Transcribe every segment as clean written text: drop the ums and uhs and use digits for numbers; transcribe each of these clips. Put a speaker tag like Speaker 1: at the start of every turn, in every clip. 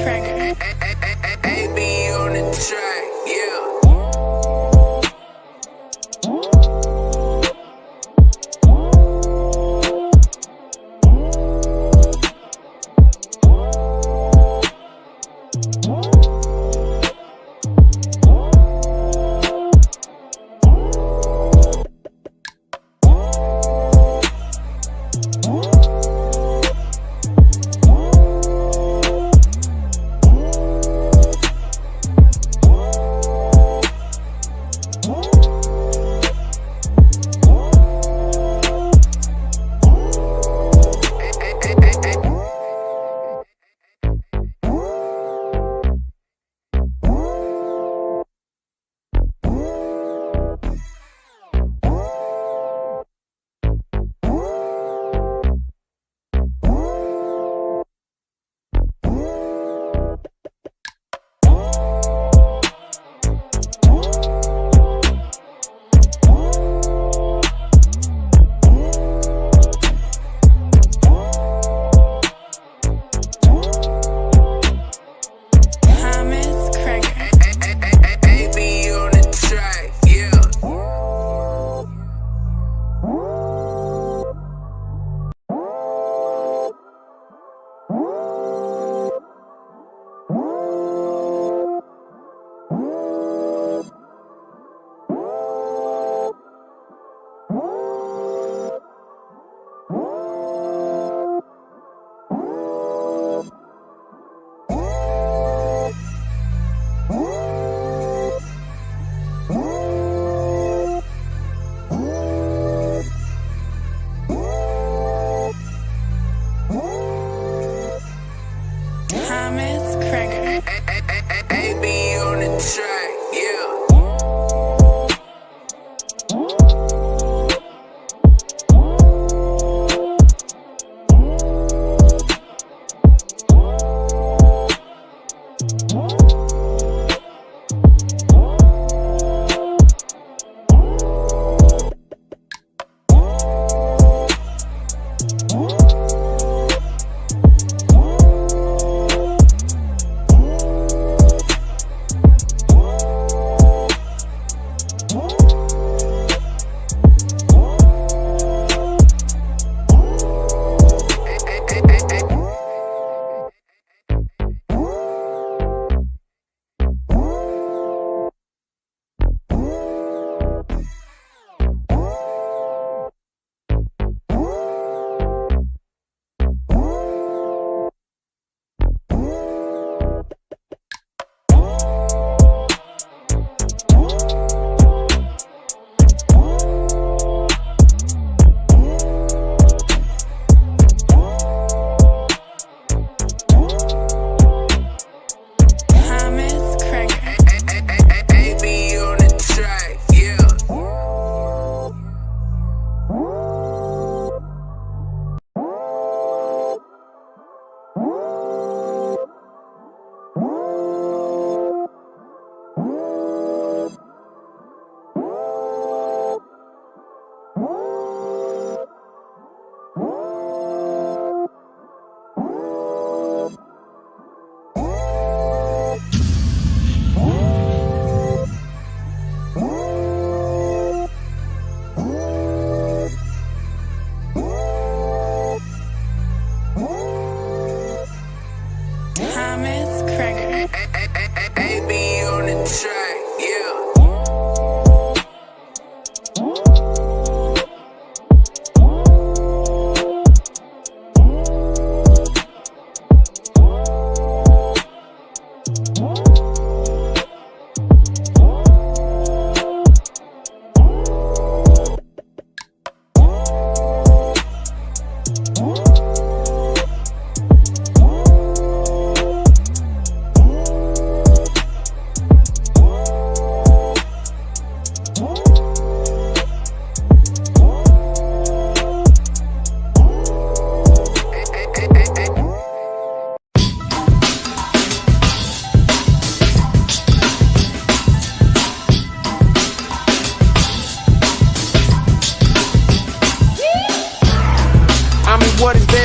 Speaker 1: AB on the track, yeah.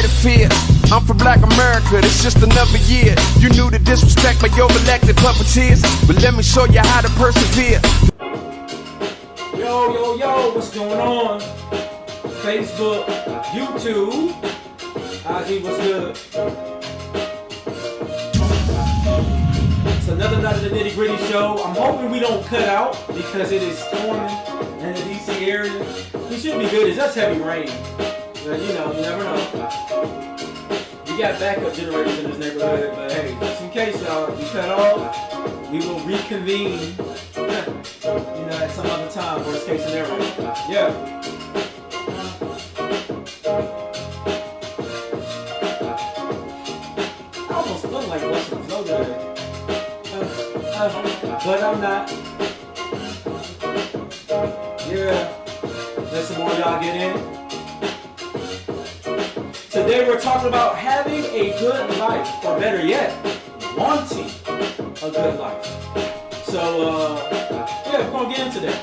Speaker 1: the fear. I'm from Black America, it's just another year. You knew to disrespect my overelected puppeteers, but let me show you how to persevere.
Speaker 2: Yo, what's going on? Facebook, YouTube, IG, what's good? It's another night of the Nitty Gritty Show. I'm hoping we don't cut out because it is storming in the DC area. We should be good, it's just heavy rain. But you know, you never know. We got backup generators in this neighborhood, but hey, just in case y'all, we cut off, we will reconvene, at some other time, worst case scenario. Yeah. I almost feel like watching the flow today. But I'm not. Yeah. Let some more of y'all get in. Today we're talking about having a good life, or better yet, wanting a good life. So, we're gonna get into that.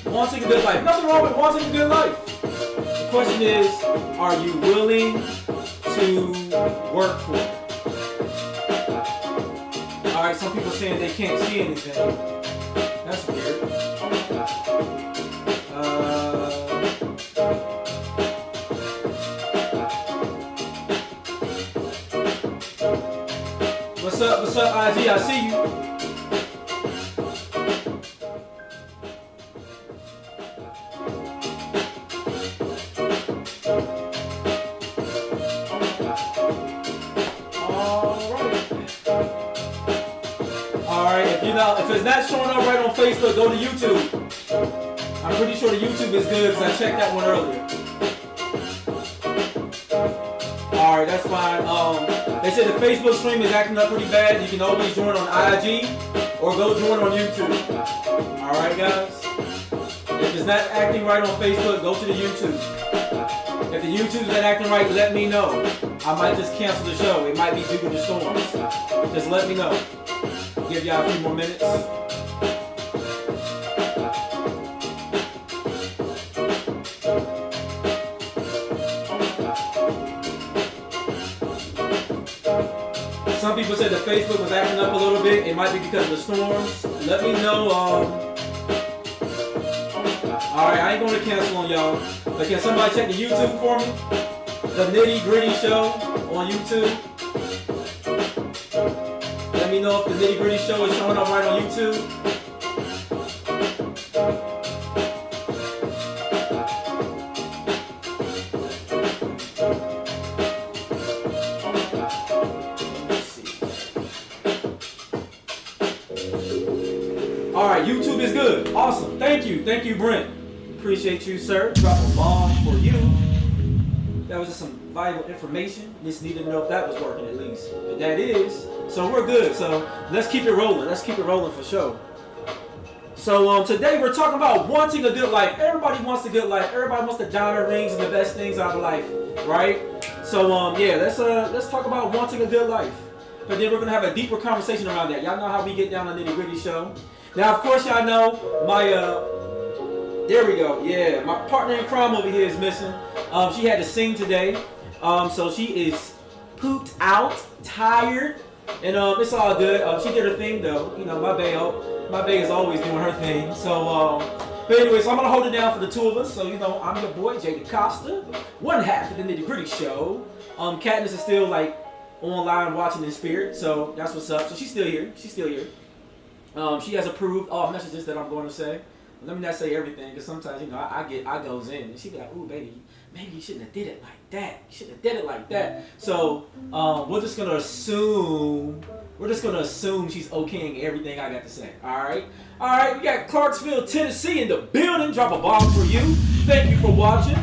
Speaker 2: Wanting a good life. Nothing wrong with wanting a good life. The question is, are you willing to work for it? Alright, some people saying they can't see anything. That's weird. What's up, IG? I see you. Alright, if it's not showing up right on Facebook, go to YouTube. I'm pretty sure the YouTube is good because I checked that one earlier. Alright, that's fine. They said the Facebook stream is acting up pretty bad. You can always join on IG or go join on YouTube. Alright, guys? If it's not acting right on Facebook, go to the YouTube. If the YouTube's not acting right, let me know. I might just cancel the show. It might be due to the storms. Just let me know. Give y'all a few more minutes. Some people said that Facebook was acting up a little bit. It might be because of the storms. Let me know. Alright, I ain't going to cancel on y'all. But can somebody check the YouTube for me? The Nitty Gritty Show on YouTube. Let me know if the Nitty Gritty Show is showing up right on YouTube. Alright, YouTube is good. Awesome. Thank you, Brent. Appreciate you, sir. Drop a bomb for you. That was just some vital information. Just needed to know if that was working at least. But that is. So we're good. So let's keep it rolling. Let's keep it rolling for sure. So today we're talking about wanting a good life. Everybody wants a good life. Everybody wants the diamond rings and the best things out of life, right? So let's talk about wanting a good life. But then we're gonna have a deeper conversation around that. Y'all know how we get down on the Nitty Gritty Show. Now, of course, y'all know my there we go. Yeah, my partner in crime over here is missing. She had to sing today. So she is pooped out, tired, and it's all good. She did her thing though. You know, my bae is always doing her thing. So, but anyway, so I'm gonna hold it down for the two of us. So I'm your boy Jay DeCosta, one half of the Nitty Gritty Show. Katniss is still like online watching in spirit, so that's what's up. So she's still here. She has approved all messages that I'm going to say. Let me not say everything, because sometimes I goes in and she be like, "Ooh, baby, maybe you shouldn't have did it like that. You shouldn't have did it like that." So we're just gonna assume she's okaying everything I got to say. All right. We got Clarksville, Tennessee in the building. Drop a bomb for you. Thank you for watching.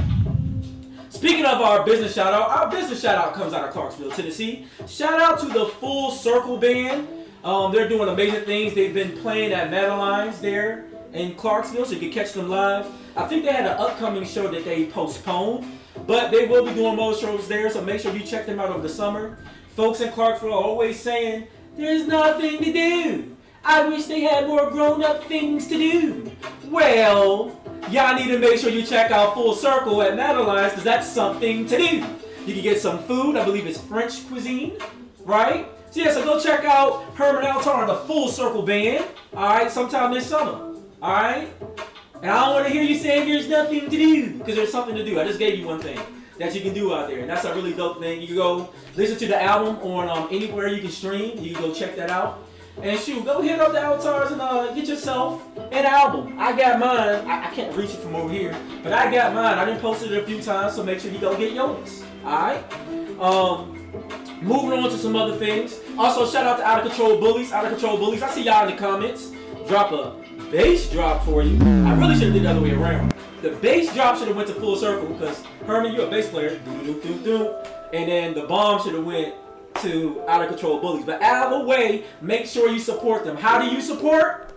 Speaker 2: Speaking of our business shout out comes out of Clarksville, Tennessee. Shout out to the Full Circle Band. They're doing amazing things. They've been playing at Madeline's there in Clarksville, so you can catch them live. I think they had an upcoming show that they postponed, but they will be doing more shows there, so make sure you check them out over the summer. Folks in Clarksville are always saying, "There's nothing to do. I wish they had more grown-up things to do." Well, y'all need to make sure you check out Full Circle at Madeline's, because that's something to do. You can get some food. I believe it's French cuisine, right? So yeah, so go check out Herman Altar and the Full Circle Band, all right, sometime this summer, all right? And I don't want to hear you saying there's nothing to do, because there's something to do. I just gave you one thing that you can do out there, and that's a really dope thing. You can go listen to the album on anywhere you can stream. You can go check that out. And shoot, go hit up the Altars and get yourself an album. I got mine. I can't reach it from over here, but I got mine. I done posted it a few times, so make sure you go get yours. Alright? Moving on to some other things. Also, shout out to Out of Control Bullies. Out of Control Bullies. I see y'all in the comments. Drop a bass drop for you. I really should have did the other way around. The bass drop should have went to Full Circle because Herman, you're a bass player. And then the bomb should have went to Out of Control Bullies. But either way, make sure you support them. How do you support?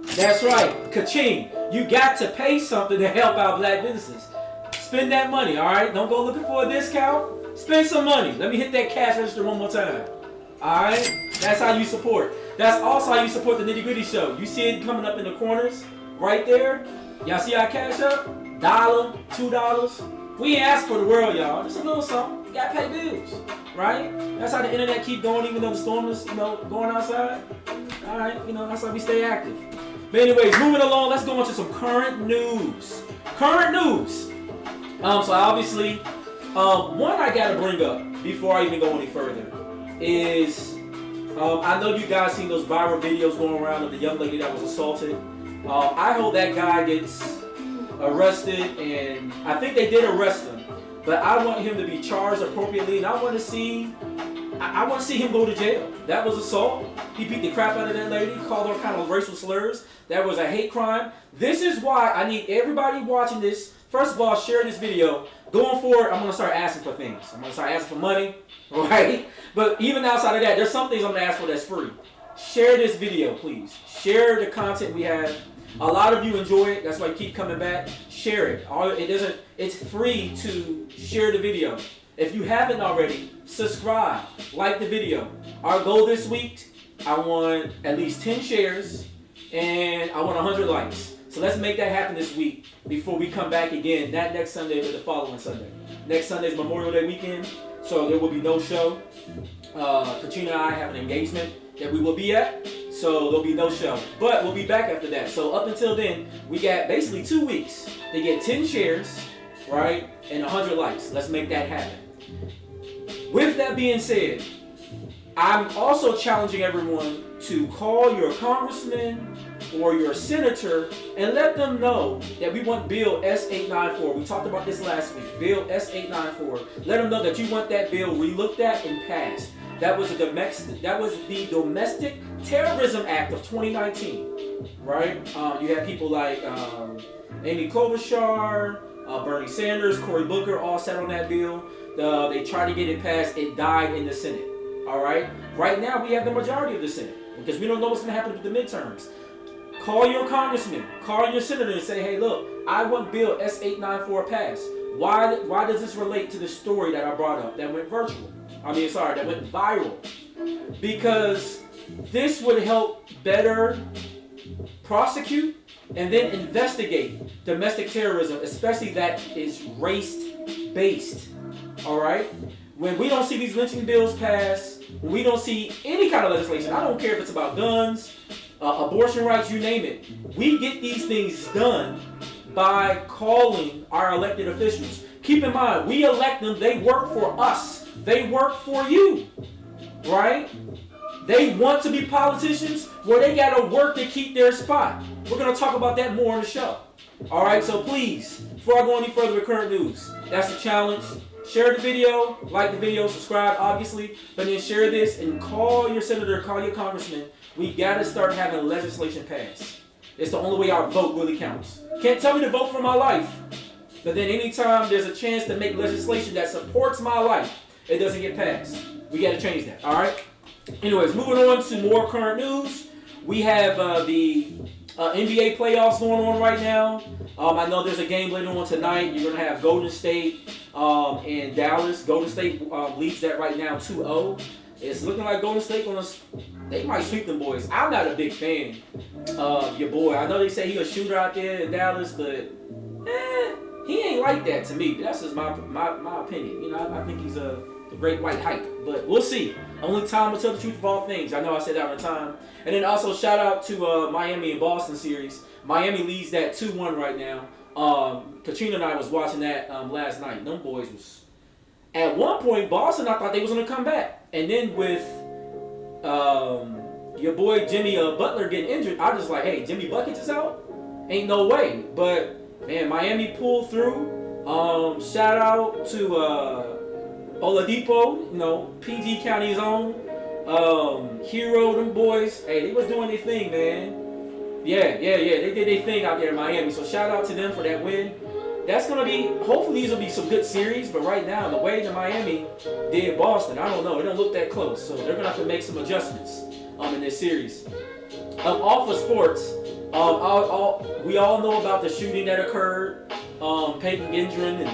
Speaker 2: That's right, ka-ching. You got to pay something to help out black businesses. Spend that money, all right? Don't go looking for a discount. Spend some money. Let me hit that cash register one more time. All right? That's how you support. That's also how you support the Nitty Gritty Show. You see it coming up in the corners right there? Y'all see our cash up? $1, $2. We ain't asked for the world, y'all. Just a little something. You gotta pay bills, right? That's how the internet keep going, even though the storm is, going outside. All right, that's how we stay active. But anyways, moving along, let's go on to some current news. Current news. So obviously, one I gotta bring up before I even go any further is, I know you guys seen those viral videos going around of the young lady that was assaulted. I hope that guy gets arrested, and I think they did arrest him. But I want him to be charged appropriately, and I want to see him go to jail. That was assault. He beat the crap out of that lady, called her kind of racial slurs. That was a hate crime. This is why I need everybody watching this. First of all, share this video. Going forward, I'm going to start asking for things. I'm going to start asking for money, right? But even outside of that, there's some things I'm going to ask for that's free. Share this video, please. Share the content we have. A lot of you enjoy it. That's why you keep coming back. Share it. It's free to share the video. If you haven't already, subscribe, like the video. Our goal this week, I want at least 10 shares and I want 100 likes. So let's make that happen this week before we come back again, not next Sunday, but the following Sunday. Next Sunday is Memorial Day weekend, so there will be no show. Katrina and I have an engagement that we will be at, so there'll be no show. But we'll be back after that. So up until then, we got basically 2 weeks to get 10 shares, right, and 100 likes. Let's make that happen. With that being said, I'm also challenging everyone to call your congressman or your senator and let them know that we want Bill S894. We talked about this last week. Bill S894. Let them know that you want that bill relooked at and passed. That was the Domestic Terrorism Act of 2019, right? You had people like Amy Klobuchar, Bernie Sanders, Cory Booker, all sat on that bill. They tried to get it passed. It died in the Senate. All right. Right now we have the majority of the Senate because we don't know what's going to happen with the midterms. Call your congressman, call your senator, and say, "Hey, look, I want Bill S894 passed. Why does this relate to the story that I brought up that went virtual? That went viral. Because this would help better prosecute and then investigate domestic terrorism, especially that is race-based. All right? When we don't see these lynching bills passed, when we don't see any kind of legislation, I don't care if it's about guns, abortion rights, you name it. We get these things done by calling our elected officials. Keep in mind, we elect them, they work for us. They work for you, right? They want to be politicians, well, they got to work to keep their spot. We're going to talk about that more on the show. All right, so please, before I go any further with current news, that's the challenge. Share the video, like the video, subscribe, obviously, but then share this and call your senator, call your congressman. We got to start having legislation passed. It's the only way our vote really counts. Can't tell me to vote for my life, but then anytime there's a chance to make legislation that supports my life, it doesn't get passed. We got to change that, all right? Anyways, moving on to more current news. We have the NBA playoffs going on right now. I know there's a game later on tonight. You're going to have Golden State and Dallas. Golden State leads that right now 2-0. It's looking like Golden State they might sweep them boys. I'm not a big fan of your boy. I know they say he's a shooter out there in Dallas, but He ain't like that to me, but that's just my opinion. You know, I think he's a great white hype, but we'll see. Only time will tell the truth of all things. I know I said that all the time. And then also shout out to Miami and Boston series. Miami leads that 2-1 right now. Katrina and I was watching that last night. Them boys was at one point Boston. I thought they was gonna come back, and then with your boy Jimmy Butler getting injured, I was like, hey, Jimmy Buckets is out? Ain't no way. But man, Miami pulled through. Shout out to Oladipo, you know, PG County's own. Hero, them boys. Hey, they was doing their thing, man. Yeah. They did their thing out there in Miami. So shout out to them for that win. That's gonna be. Hopefully these will be some good series. But right now, the way that Miami did Boston, I don't know. It don't look that close. So they're gonna have to make some adjustments in this series. Off of sports, we all know about the shooting that occurred. Peyton Gendron, and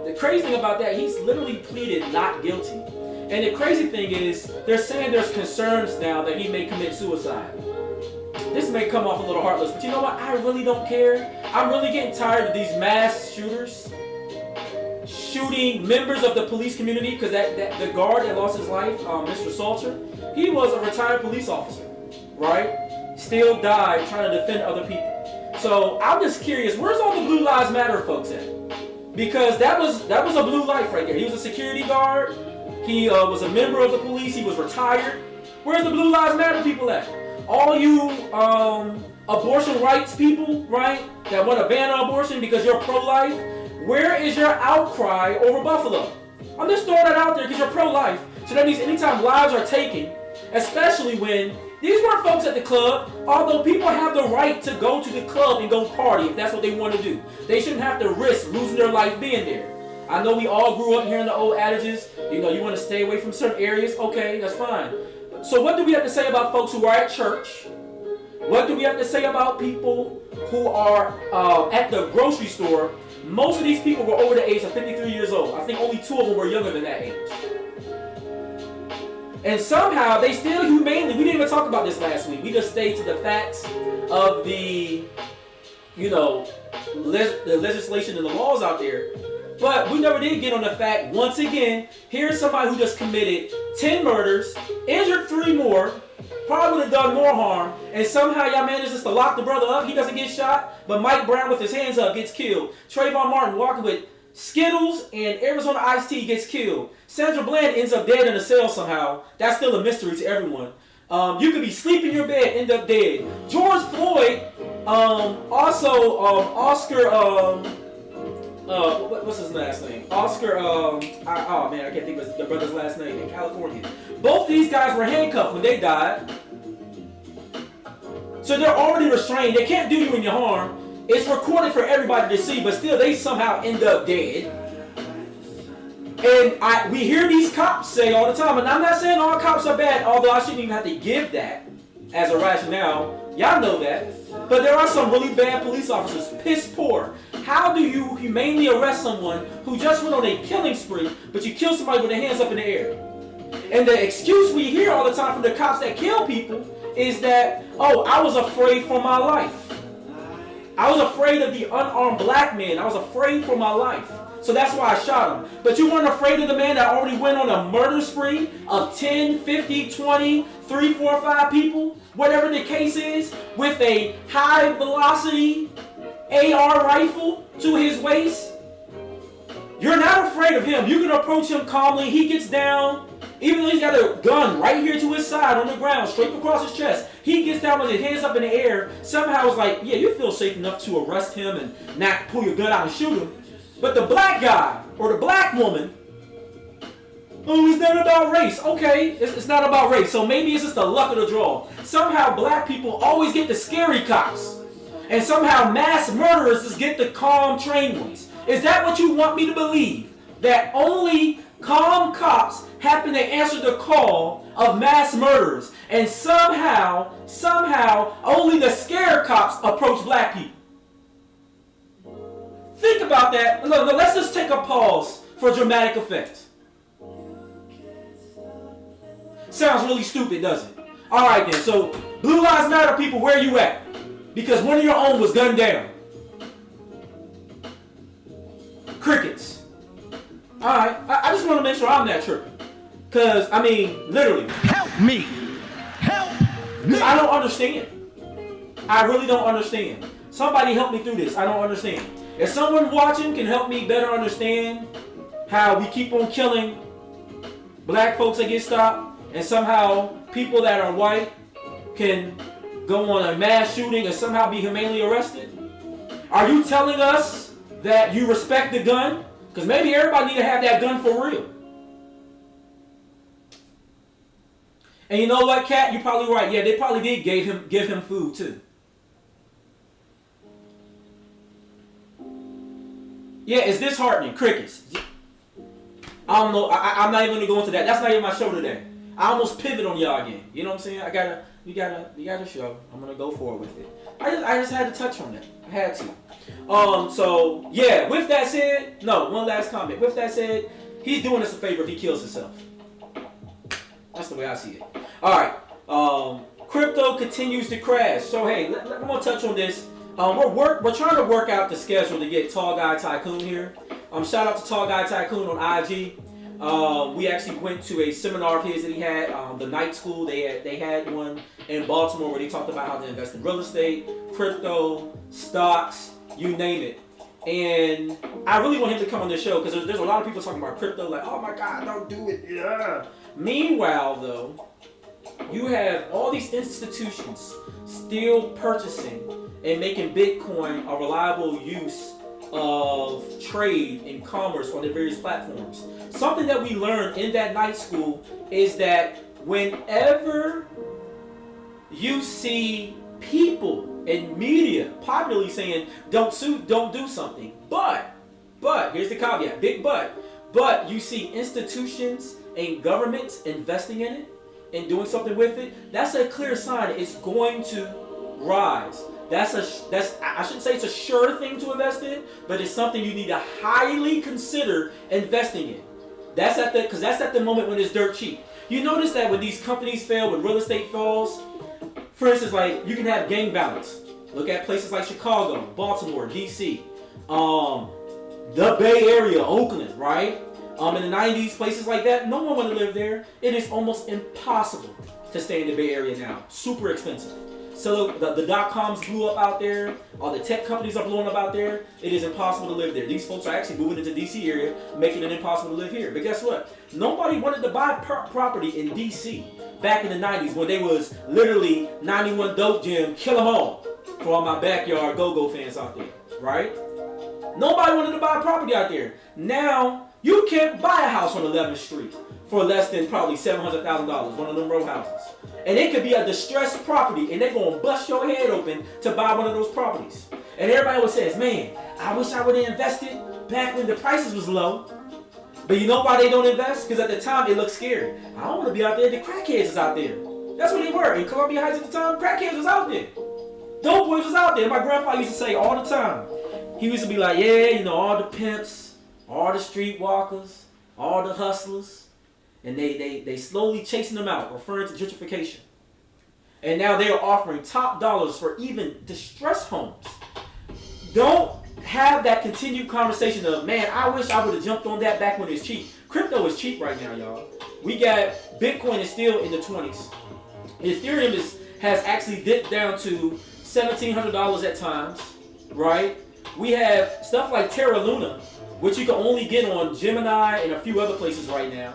Speaker 2: the crazy thing about that, he's literally pleaded not guilty. And the crazy thing is, they're saying there's concerns now that he may commit suicide. This may come off a little heartless, but you know what? I really don't care. I'm really getting tired of these mass shooters shooting members of the police community, because the guard that lost his life, Mr. Salter, he was a retired police officer, right? Still died trying to defend other people. So I'm just curious, where's all the Blue Lives Matter folks at? Because that was a blue life right there. He was a security guard. He was a member of the police. He was retired. Where's the Blue Lives Matter people at? All you abortion rights people, right, that want to ban abortion because you're pro-life, where is your outcry over Buffalo? I'm just throwing that out there because you're pro-life. So that means anytime lives are taken, especially when these weren't folks at the club, although people have the right to go to the club and go party if that's what they want to do. They shouldn't have to risk losing their life being there. I know we all grew up hearing the old adages, you know, you want to stay away from certain areas, okay, that's fine. So what do we have to say about folks who are at church? What do we have to say about people who are at the grocery store? Most of these people were over the age of 53 years old. I think only 2 of them were younger than that age. And somehow they still humanely, we didn't even talk about this last week. We just stayed to the facts of the, you know, the legislation and the laws out there. But we never did get on the fact, once again, here's somebody who just committed 10 murders, injured 3 more, probably would have done more harm, and somehow y'all manages to lock the brother up. He doesn't get shot, but Mike Brown with his hands up gets killed. Trayvon Martin walking with Skittles and Arizona iced tea gets killed. Sandra Bland ends up dead in a cell somehow. That's still a mystery to everyone. You could be sleeping in your bed, end up dead. George Floyd, Oscar, what's his last name? Oscar, oh man, I can't think of the brother's last name in California. Both these guys were handcuffed when they died. So they're already restrained. They can't do you any harm. It's recorded for everybody to see, but still they somehow end up dead. And we hear these cops say all the time, and I'm not saying all cops are bad, although I shouldn't even have to give that as a rationale. Y'all know that. But there are some really bad police officers, piss poor. How do you humanely arrest someone who just went on a killing spree, but you kill somebody with their hands up in the air? And the excuse we hear all the time from the cops that kill people is that, oh, I was afraid for my life. I was afraid of the unarmed black man. I was afraid for my life. So that's why I shot him. But you weren't afraid of the man that already went on a murder spree of 10, 50, 20, 3, 4, 5 people, whatever the case is, with a high velocity AR rifle to his waist? You're not afraid of him. You can approach him calmly. He gets down. Even though he's got a gun right here to his side on the ground, straight across his chest, he gets down with his hands up in the air. Somehow it's like, yeah, you feel safe enough to arrest him and not pull your gun out and shoot him. But the black guy or the black woman, oh, it's not about race. Okay, it's not about race. So maybe it's just the luck of the draw. Somehow black people always get the scary cops. And somehow mass murderers just get the calm, trained ones. Is that what you want me to believe? That only calm cops happen to answer the call of mass murderers, and somehow, only the scared cops approach black people? Think about that. Look, let's just take a pause for dramatic effect. Sounds really stupid, doesn't it? All right then, so Blue Lives Matter people, where you at? Because one of your own was gunned down. Crickets. Alright, I just want to make sure I'm not tripping. Because, I mean, literally.
Speaker 1: Help me! Help me!
Speaker 2: I don't understand. I really don't understand. Somebody help me through this. I don't understand. If someone watching can help me better understand how we keep on killing black folks that get stopped, and somehow people that are white can go on a mass shooting and somehow be humanely arrested? Are you telling us that you respect the gun? Because maybe everybody need to have that gun for real. And you know what, Kat? You're probably right. Yeah, they probably did give him food too. Yeah, it's disheartening. Crickets. I don't know. I'm not even gonna go into that. That's not even my show today. I almost pivot on y'all again. You know what I'm saying? We gotta show. I'm gonna go forward with it. I just had to touch on that. I had to. So yeah. With that said, no. One last comment. With that said, he's doing us a favor if he kills himself. That's the way I see it. All right. Crypto continues to crash. So hey, I'm gonna touch on this. We're trying to work out the schedule to get Tall Guy Tycoon here. Shout out to Tall Guy Tycoon on IG. We actually went to a seminar of his that he had, the night school. They had one in Baltimore where they talked about how to invest in real estate, crypto, stocks, you name it. And I really want him to come on this show because there's a lot of people talking about crypto like, oh my God, don't do it. Yeah. Meanwhile, though, you have all these institutions still purchasing and making Bitcoin a reliable use of trade and commerce on the various platforms. Something that we learned in that night school is that whenever you see people in media popularly saying don't do something, but here's the caveat, big but you see institutions and governments investing in it and doing something with it, that's a clear sign it's going to rise. That's I shouldn't say it's a sure thing to invest in, but it's something you need to highly consider investing in. That's at the moment when it's dirt cheap. You notice that when these companies fail, when real estate falls, for instance, like you can have gang violence. Look at places like Chicago, Baltimore, DC, the Bay Area, Oakland, right? In the 90s, places like that, no one wanted to live there. It is almost impossible to stay in the Bay Area now. Super expensive. So the dot-coms blew up out there. All the tech companies are blowing up out there. It is impossible to live there. These folks are actually moving into DC area, making it impossible to live here. But guess what? Nobody wanted to buy property in DC back in the 90s when they was literally 91 dope gym, kill them all. For all my backyard go-go fans out there, right? Nobody wanted to buy property out there. Now, you can't buy a house on 11th Street for less than probably $700,000, one of them row houses. And it could be a distressed property, and they're going to bust your head open to buy one of those properties. And everybody always says, man, I wish I would have invested back when the prices was low. But you know why they don't invest? Because at the time, it looked scary. I don't want to be out there. The crackheads is out there. That's what they were. In Columbia Heights at the time, crackheads was out there. Dope boys was out there. My grandpa used to say all the time. He used to be like, yeah, you know, all the pimps, all the streetwalkers, all the hustlers. And they slowly chasing them out, referring to gentrification. And now they are offering top dollars for even distressed homes. Don't have that continued conversation of, man, I wish I would have jumped on that back when it's cheap. Crypto is cheap right now, y'all. We got Bitcoin is still in the 20s. Ethereum has actually dipped down to $1,700 at times, right? We have stuff like Terra Luna, which you can only get on Gemini and a few other places right now.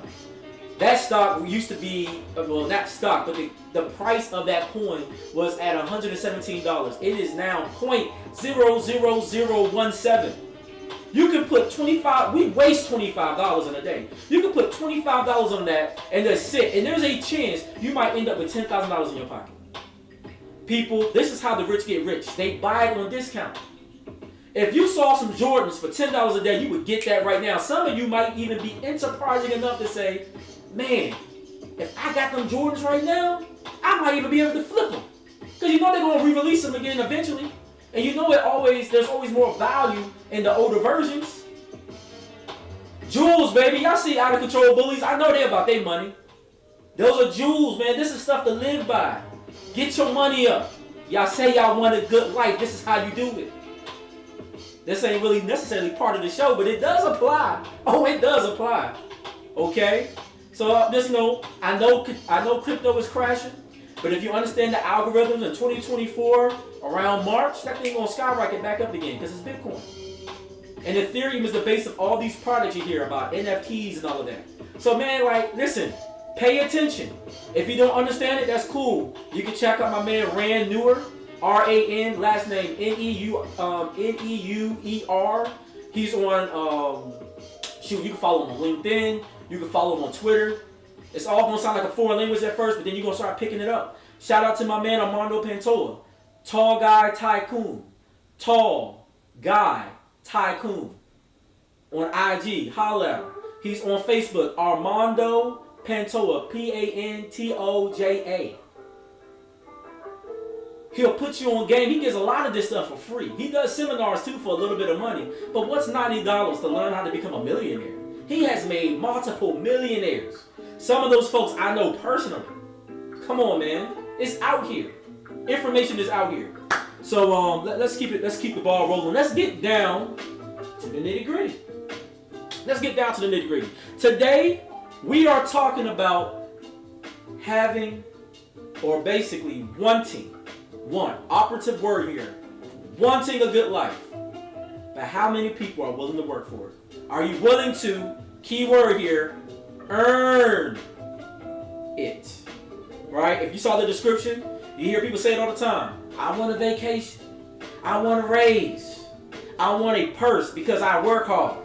Speaker 2: That stock used to be, well, not stock, but the price of that coin was at $117. It is now 0.00017. You can put we waste $25 in a day. You can put $25 on that and just sit, and there's a chance you might end up with $10,000 in your pocket. People, this is how the rich get rich. They buy it on discount. If you saw some Jordans for $10 a day, you would get that right now. Some of you might even be enterprising enough to say, man, if I got them Jordans right now, I might even be able to flip them. Because you know they're going to re-release them again eventually. And you know there's always more value in the older versions. Jewels, baby. Y'all see out of control bullies. I know they're about their money. Those are jewels, man. This is stuff to live by. Get your money up. Y'all say y'all want a good life. This is how you do it. this ain't really necessarily part of the show, but it does apply. Oh, it does apply. Okay? So just know, I know crypto is crashing, but if you understand the algorithms in 2024, around March, that thing gonna skyrocket back up again because it's Bitcoin. And Ethereum is the base of all these products you hear about, NFTs and all of that. So man, like, listen, pay attention. If you don't understand it, that's cool. You can check out my man Ran Newer, R-A-N, last name N-E-U-E-R. He's on, you can follow him on LinkedIn. You can follow him on Twitter. It's all going to sound like a foreign language at first, but then you're going to start picking it up. Shout out to my man Armando Pantoja. Tall Guy Tycoon. Tall Guy Tycoon. On IG. Holla at him. He's on Facebook. Armando Pantoja. Pantoja. He'll put you on game. He gives a lot of this stuff for free. He does seminars too for a little bit of money. But what's $90 to learn how to become a millionaire? He has made multiple millionaires. Some of those folks I know personally. Come on, man. It's out here. Information is out here. So let's keep the ball rolling. Let's get down to the nitty-gritty. Let's get down to the nitty-gritty. Today, we are talking about having, or basically wanting, one operative word here, wanting a good life. But how many people are willing to work for it? Are you willing to, key word here, earn it? Right? If you saw the description, you hear people say it all the time. I want a vacation. I want a raise. I want a purse because I work hard.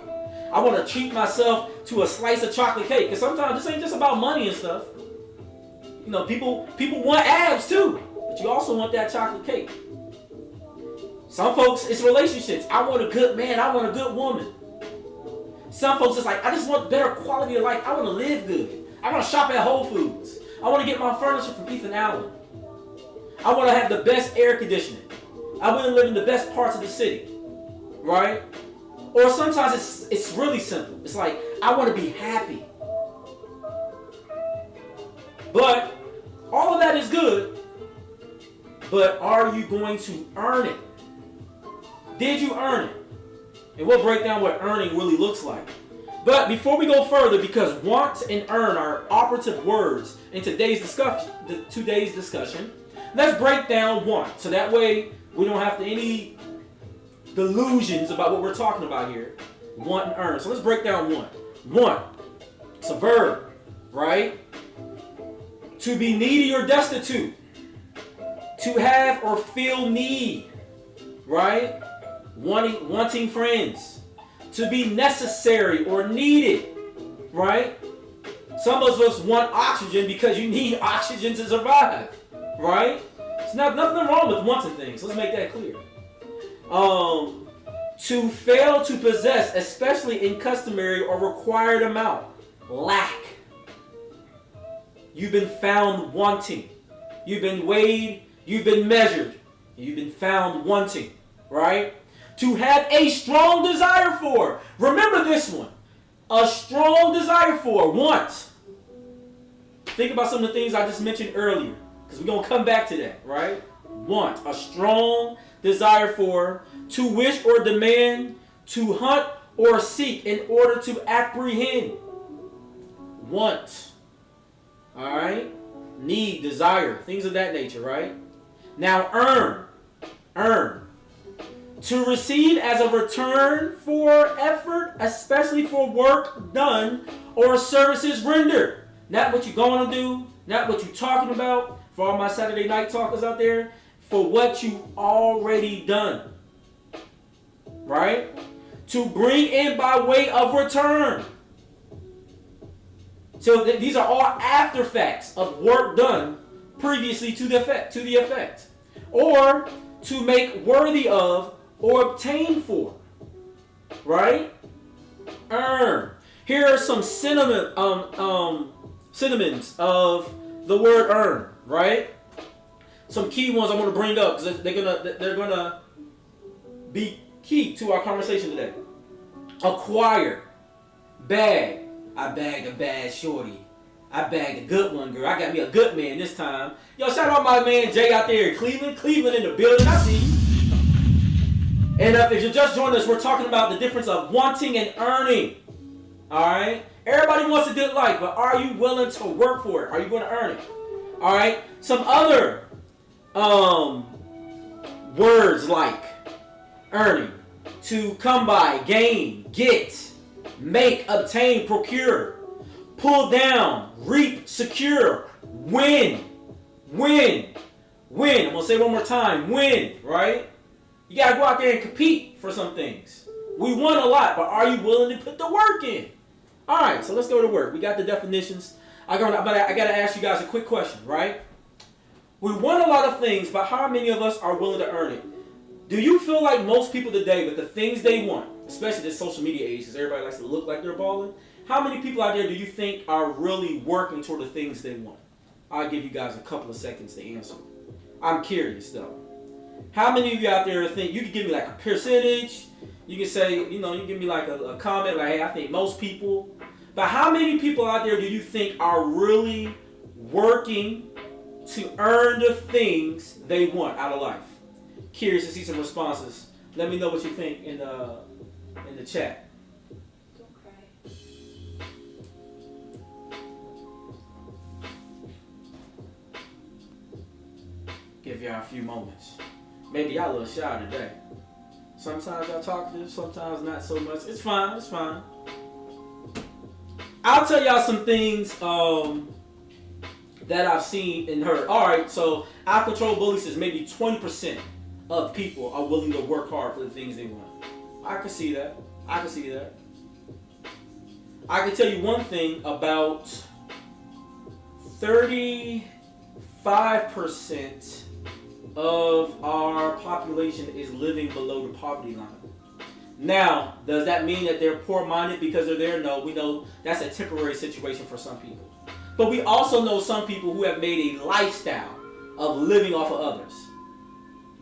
Speaker 2: I want to treat myself to a slice of chocolate cake. Because sometimes this ain't just about money and stuff. You know, people want abs too. But you also want that chocolate cake. Some folks, it's relationships. I want a good man. I want a good woman. Some folks, it's like, I just want better quality of life. I want to live good. I want to shop at Whole Foods. I want to get my furniture from Ethan Allen. I want to have the best air conditioning. I want to live in the best parts of the city. Right? Or sometimes it's really simple. It's like, I want to be happy. But all of that is good. But are you going to earn it? Did you earn it? And we'll break down what earning really looks like. But before we go further, because want and earn are operative words in today's discussion, let's break down want. So that way we don't have any delusions about what we're talking about here. Want and earn. So let's break down want. Want. It's a verb, right? To be needy or destitute. To have or feel need, right? Wanting friends. To be necessary or needed, right? Some of us want oxygen because you need oxygen to survive, right? There's nothing wrong with wanting things. Let's make that clear. To fail to possess, especially in customary or required amount. Lack. You've been found wanting. You've been weighed. You've been measured. You've been found wanting, right? To have a strong desire for. Remember this one. A strong desire for. Want. Think about some of the things I just mentioned earlier. Because we're going to come back to that, right? Want. A strong desire for. To wish or demand. To hunt or seek in order to apprehend. Want. Alright? Need, desire. Things of that nature, right? Now earn. Earn. To receive as a return for effort, especially for work done or services rendered. Not what you're going to do, not what you're talking about. For all my Saturday night talkers out there, for what you've already done. Right? To bring in by way of return. So these are all after facts of work done previously to the effect. Or to make worthy of or obtain for, right? Earn. Here are some synonyms of the word earn, right? Some key ones I'm going to bring up because they're gonna be key to our conversation today. Acquire, bag. I bagged a bad shorty. I bagged a good one, girl. I got me a good man this time. Yo, shout out my man Jay out there in Cleveland. Cleveland in the building. I see you. And if you're just joining us, we're talking about the difference of wanting and earning. All right? Everybody wants a good life, but are you willing to work for it? Are you going to earn it? All right? Some other words like earning, to come by, gain, get, make, obtain, procure, pull down, reap, secure, win. I'm going to say it one more time. Win, right? You got to go out there and compete for some things. We won a lot, but are you willing to put the work in? All right, so let's go to work. We got the definitions. I got to ask you guys a quick question, right? We won a lot of things, but how many of us are willing to earn it? Do you feel like most people today, with the things they want, especially this social media age, because everybody likes to look like they're balling, how many people out there do you think are really working toward the things they want? I'll give you guys a couple of seconds to answer. I'm curious, though. How many of you out there think, you can give me like a percentage, you can say, you can give me like a comment, like, hey, I think most people. But how many people out there do you think are really working to earn the things they want out of life? Curious to see some responses. Let me know what you think in the chat.
Speaker 3: Don't cry.
Speaker 2: Give y'all a few moments. Maybe y'all a little shy today. Sometimes y'all talkative, sometimes not so much. It's fine, it's fine. I'll tell y'all some things that I've seen and heard. Alright, so out of control bully says maybe 20% of people are willing to work hard for the things they want. I can see that. I can tell you one thing, about 35% of our population is living below the poverty line. Now, does that mean that they're poor-minded because they're there? No, we know that's a temporary situation for some people. But we also know some people who have made a lifestyle of living off of others.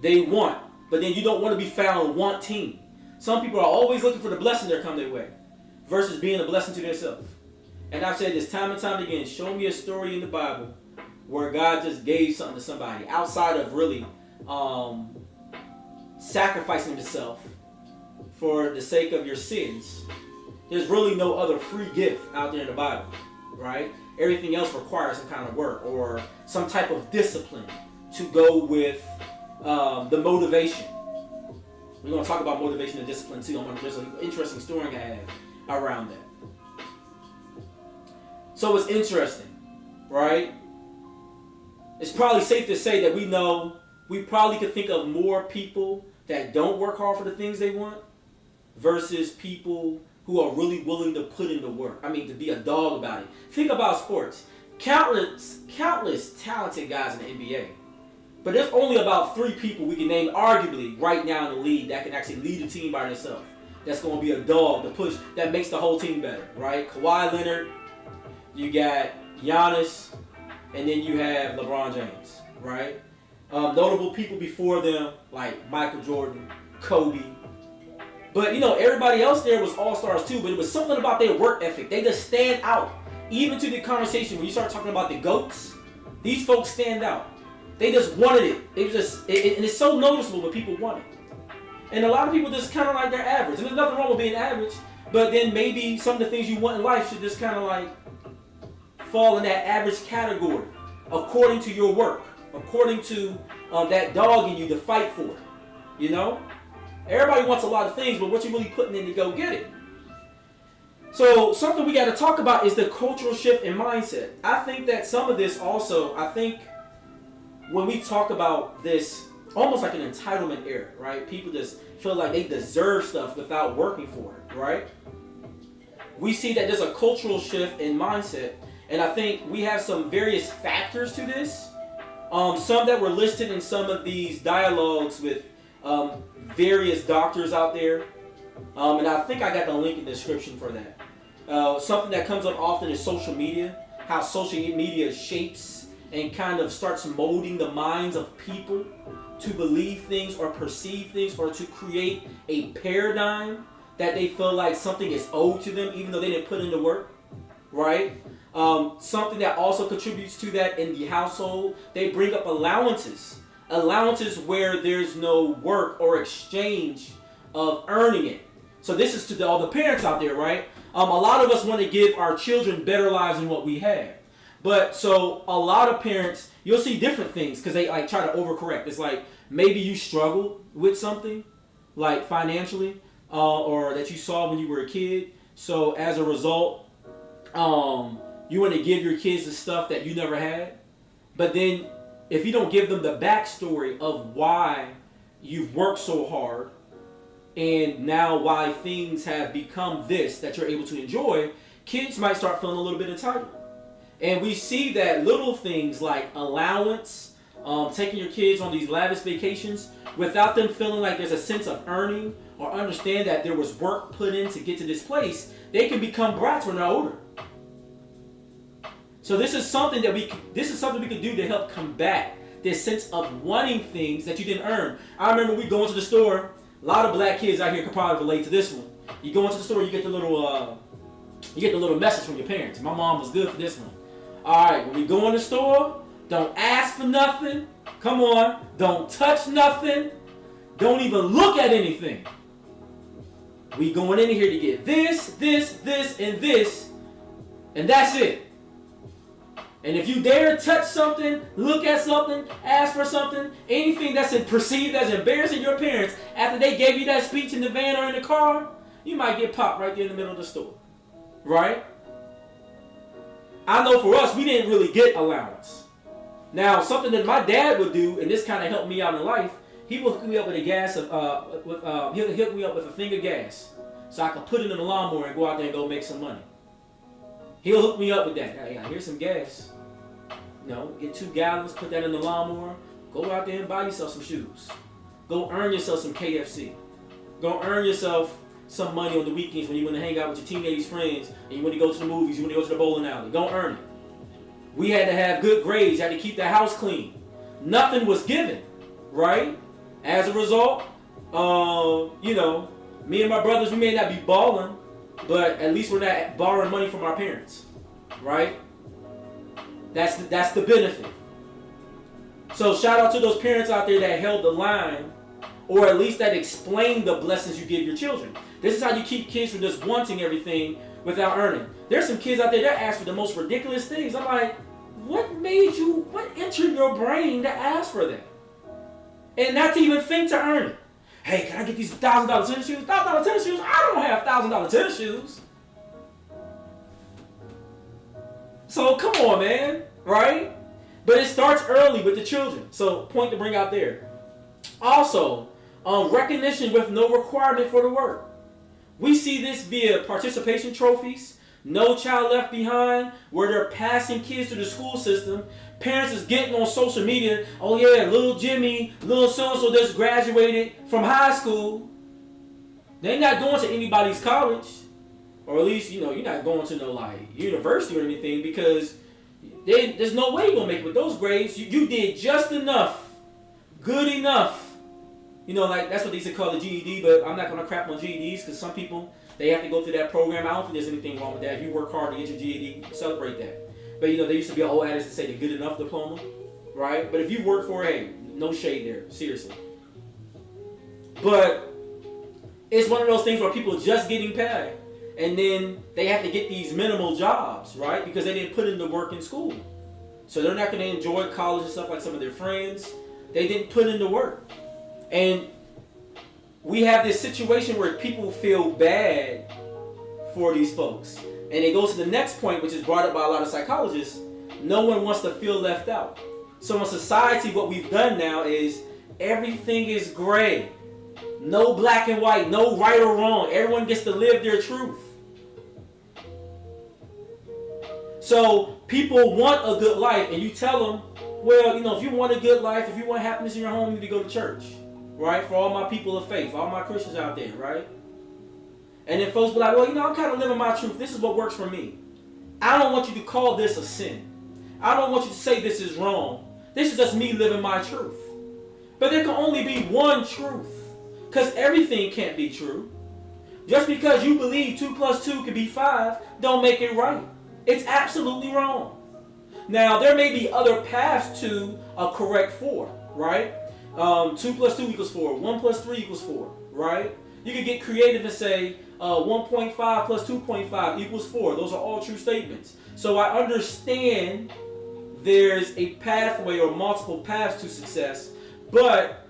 Speaker 2: They want, but then you don't want to be found wanting. Some people are always looking for the blessing that come their way versus being a blessing to themselves. And I've said this time and time again, show me a story in the Bible where God just gave something to somebody outside of really sacrificing himself for the sake of your sins. There's really no other free gift out there in the Bible, right? Everything else requires some kind of work or some type of discipline to go with the motivation. We're going to talk about motivation and discipline too. There's an interesting story I have around that. So it's interesting, right? It's probably safe to say that we probably could think of more people that don't work hard for the things they want versus people who are really willing to put in the work. I mean, to be a dog about it. Think about sports. Countless talented guys in the NBA. But there's only about 3 people we can name arguably right now in the league that can actually lead a team by themselves. That's going to be a dog to push, that makes the whole team better, right? Kawhi Leonard, you got Giannis, and then you have LeBron James, right? Notable people before them like Michael Jordan, Kobe. But everybody else there was all-stars too, but it was something about their work ethic. They just stand out. Even to the conversation when you start talking about the GOATs, these folks stand out. They just wanted it. And it's so noticeable when people want it. And a lot of people just kind of like they're average. And there's nothing wrong with being average, but then maybe some of the things you want in life should just kind of like fall in that average category according to your work, according to that dog in you to fight for it. Everybody wants a lot of things, but what you really putting in to go get it. So something we got to talk about is the cultural shift in mindset. I think that some of this also, when we talk about this, almost like an entitlement era, right? People just feel like they deserve stuff without working for it, right? We see that there's a cultural shift in mindset, and I think we have some various factors to this. Some that were listed in some of these dialogues with various doctors out there. And I think I got the link in the description for that. Something that comes up often is social media. How social media shapes and kind of starts molding the minds of people to believe things or perceive things or to create a paradigm that they feel like something is owed to them even though they didn't put in the work, right? Something that also contributes to that in the household, they bring up allowances. Allowances where there's no work or exchange of earning it. So this is to all the parents out there, right? A lot of us want to give our children better lives than what we have. But so a lot of parents, you'll see different things because they like try to overcorrect. It's like maybe you struggled with something like financially or that you saw when you were a kid. So as a result, you want to give your kids the stuff that you never had. But then if you don't give them the backstory of why you've worked so hard and now why things have become this that you're able to enjoy, kids might start feeling a little bit entitled. And we see that little things like allowance, taking your kids on these lavish vacations without them feeling like there's a sense of earning or understand that there was work put in to get to this place, they can become brats when they're older. So this is something we can do to help combat this sense of wanting things that you didn't earn. I remember we go into the store. A lot of black kids out here could probably relate to this one. You go into the store, you get the little message from your parents. My mom was good for this one. All right, when we go in the store, don't ask for nothing. Come on, don't touch nothing. Don't even look at anything. We going in here to get this, and this, and that's it. And if you dare touch something, look at something, ask for something, anything that's perceived as embarrassing your parents after they gave you that speech in the van or in the car, you might get popped right there in the middle of the store. Right? I know for us, we didn't really get allowance. Now, something that my dad would do, and this kind of helped me out in life, he would hook me up with he'll hook me up with a thing of gas, so I could put it in the lawnmower and go out there and go make some money. He'll hook me up with that. Hey, here's some gas. Get 2 gallons, put that in the lawnmower. Go out there and buy yourself some shoes. Go earn yourself some KFC. Go earn yourself some money on the weekends when you want to hang out with your teenage friends and you want to go to the movies, you want to go to the bowling alley. Go earn it. We had to have good grades, had to keep the house clean. Nothing was given, right? As a result, me and my brothers, we may not be balling, but at least we're not borrowing money from our parents, right? That's the benefit. So shout out to those parents out there that held the line, or at least that explained the blessings you give your children. This is how you keep kids from just wanting everything without earning. There's some kids out there that ask for the most ridiculous things. I'm like, what entered your brain to ask for that? And not to even think to earn it. Hey, can I get these $1,000 tennis shoes? $1,000 tennis shoes? I don't have $1,000 tennis shoes. So come on, man, right? But it starts early with the children. So point to bring out there. Also, recognition with no requirement for the work. We see this via participation trophies, No Child Left Behind, where they're passing kids through the school system. Parents is getting on social media, oh yeah, little Jimmy, little so-and-so just graduated from high school. They're not going to anybody's college. Or at least, you're not going to no university or anything, because there's no way you're going to make it with those grades. You did just enough, good enough. That's what they used to call the GED, but I'm not going to crap on GEDs because some people, they have to go through that program. I don't think there's anything wrong with that. If you work hard to get your GED, celebrate that. But there used to be an old adage to say the good enough diploma, right? But if you work for it, hey, no shade there, seriously. But it's one of those things where people are just getting paid, and then they have to get these minimal jobs, right? Because they didn't put in the work in school. So they're not going to enjoy college and stuff like some of their friends. They didn't put in the work. And we have this situation where people feel bad for these folks. And it goes to the next point, which is brought up by a lot of psychologists. No one wants to feel left out. So in society, what we've done now is everything is gray. No black and white, no right or wrong. Everyone gets to live their truth. So people want a good life, and you tell them, well, if you want a good life, if you want happiness in your home, you need to go to church. Right? For all my people of faith, all my Christians out there, right? And then folks be like, well, I'm kind of living my truth. This is what works for me. I don't want you to call this a sin. I don't want you to say this is wrong. This is just me living my truth. But there can only be one truth, because everything can't be true. Just because you believe 2 + 2 can be 5, don't make it right. It's absolutely wrong. Now, there may be other paths to a correct 4, right? 2 + 2 = 4. 1 + 3 = 4, right? You could get creative and say 1.5 plus 2.5 equals 4. Those are all true statements. So I understand there's a pathway or multiple paths to success, but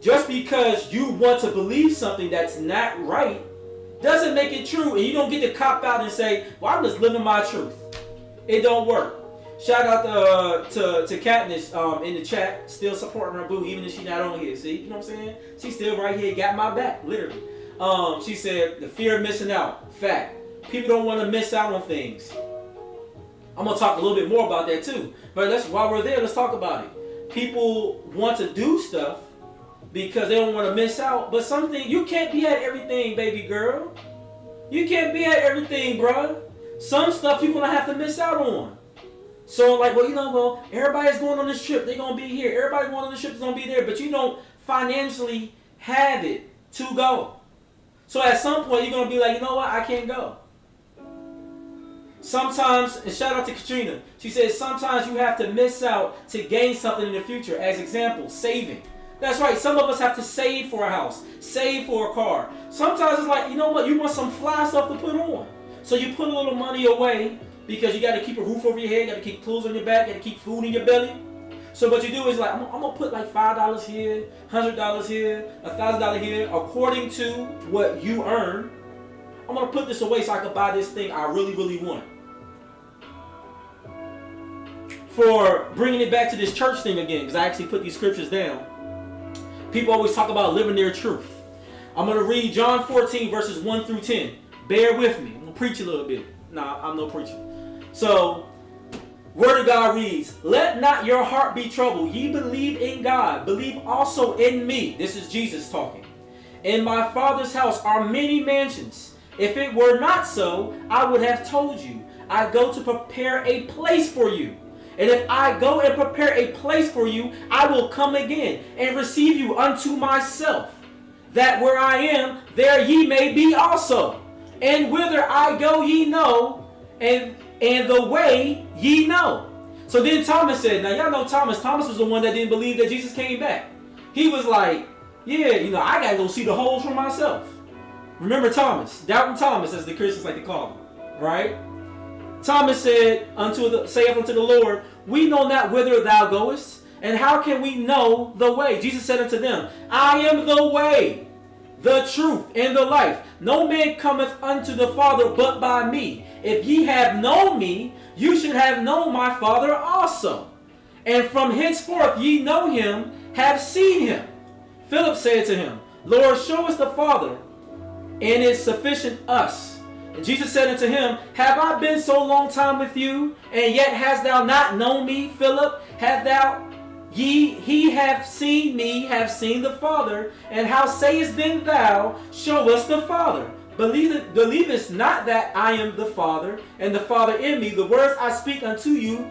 Speaker 2: just because you want to believe something that's not right doesn't make it true, and you don't get to cop out and say, well, I'm just living my truth. It don't work. Shout out to Katniss in the chat, still supporting her boo, even if she's not on here. See, you know what I'm saying? She's still right here, got my back, literally. She said, the fear of missing out. Fact. People don't want to miss out on things. I'm going to talk a little bit more about that too. But while we're there, let's talk about it. People want to do stuff because they don't want to miss out. But something, you can't be at everything, baby girl. You can't be at everything, bruh. Some stuff you're going to have to miss out on. So like, well, everybody's going on this trip. They're going to be here. Everybody going on this trip is going to be there. But you don't financially have it to go. So at some point, you're going to be like, you know what? I can't go. Sometimes, and shout out to Katrina, she says sometimes you have to miss out to gain something in the future. As example, saving. That's right, some of us have to save for a house, save for a car. Sometimes it's like, you know what, you want some fly stuff to put on. So you put a little money away because you got to keep a roof over your head, got to keep clothes on your back, got to keep food in your belly. So what you do is like, I'm going to put like $5 here, $100 here, $1,000 here, according to what you earn. I'm going to put this away so I can buy this thing I really, really want. For bringing it back to this church thing again, because I actually put these scriptures down. People always talk about living their truth. I'm going to read John 14 verses 1 through 10. Bear with me. I'm going to preach a little bit. Nah, I'm no preacher. So, Word of God reads, let not your heart be troubled. Ye believe in God. Believe also in me. This is Jesus talking. In my Father's house are many mansions. If it were not so, I would have told you. I go to prepare a place for you. And if I go and prepare a place for you, I will come again and receive you unto myself, that where I am, there ye may be also. And whither I go ye know, and the way ye know. So then Thomas said, now y'all know Thomas. Thomas was the one that didn't believe that Jesus came back. He was like, yeah, I got to go see the holes for myself. Remember Thomas, doubting Thomas, as the Christians like to call him, right? Thomas said, saith unto the Lord, we know not whither thou goest, and how can we know the way? Jesus said unto them, I am the way, the truth, and the life. No man cometh unto the Father but by me. If ye have known me, you should have known my Father also. And from henceforth ye know him, have seen him. Philip said to him, Lord, show us the Father, and it is sufficient us. And Jesus said unto him, have I been so long time with you, and yet hast thou not known me, Philip? He have seen me, have seen the Father. And how sayest then thou, show us the Father? Believest not that I am the Father, and the Father in me? The words I speak unto you,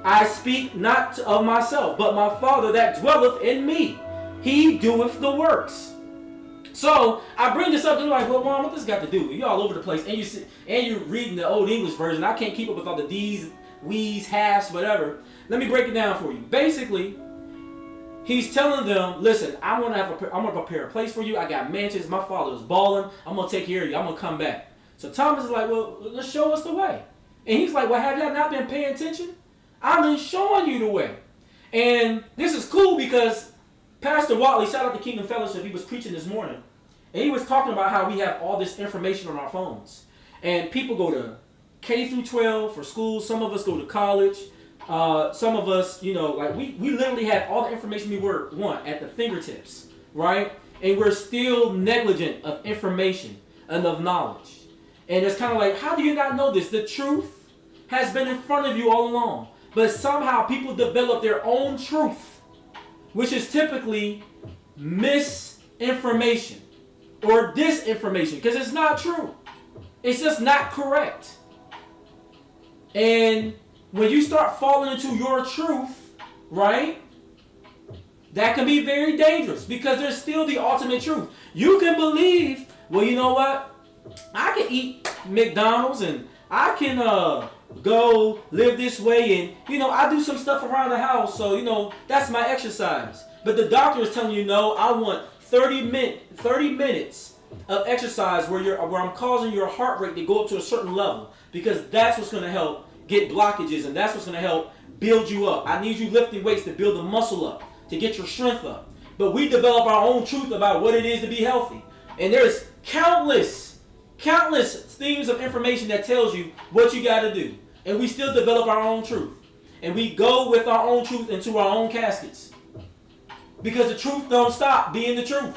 Speaker 2: I speak not of myself, but my Father that dwelleth in me. He doeth the works. So I bring this up and you're like, well, Mom, what this got to do? You're all over the place, and you're reading the Old English version. I can't keep up with all the D's, we's, halves, whatever. Let me break it down for you. Basically, he's telling them, listen, I'm gonna prepare a place for you. I got mansions. My Father is balling. I'm gonna take care of you. I'm gonna come back. So Thomas is like, well, let's show us the way. And he's like, well, have y'all not been paying attention? I've been showing you the way. And this is cool because Pastor Watley, shout out to Kingdom Fellowship, he was preaching this morning. And he was talking about how we have all this information on our phones. And people go to K through 12 for school. Some of us go to college. Some of us, we literally have all the information we want at the fingertips, right? And we're still negligent of information and of knowledge. And it's kind of like, how do you not know this? The truth has been in front of you all along. But somehow people develop their own truth, which is typically misinformation or disinformation, because it's not true. It's just not correct. And when you start falling into your truth, right, that can be very dangerous because there's still the ultimate truth. You can believe, well, you know what? I can eat McDonald's and I can go live this way and, I do some stuff around the house, so, that's my exercise. But the doctor is telling you, no, I want 30 minutes of exercise where I'm causing your heart rate to go up to a certain level, because that's what's going to help get blockages, and that's what's going to help build you up. I need you lifting weights to build the muscle up, to get your strength up. But we develop our own truth about what it is to be healthy. And there's countless themes of information that tells you what you got to do. And we still develop our own truth. And we go with our own truth into our own caskets. Because the truth don't stop being the truth.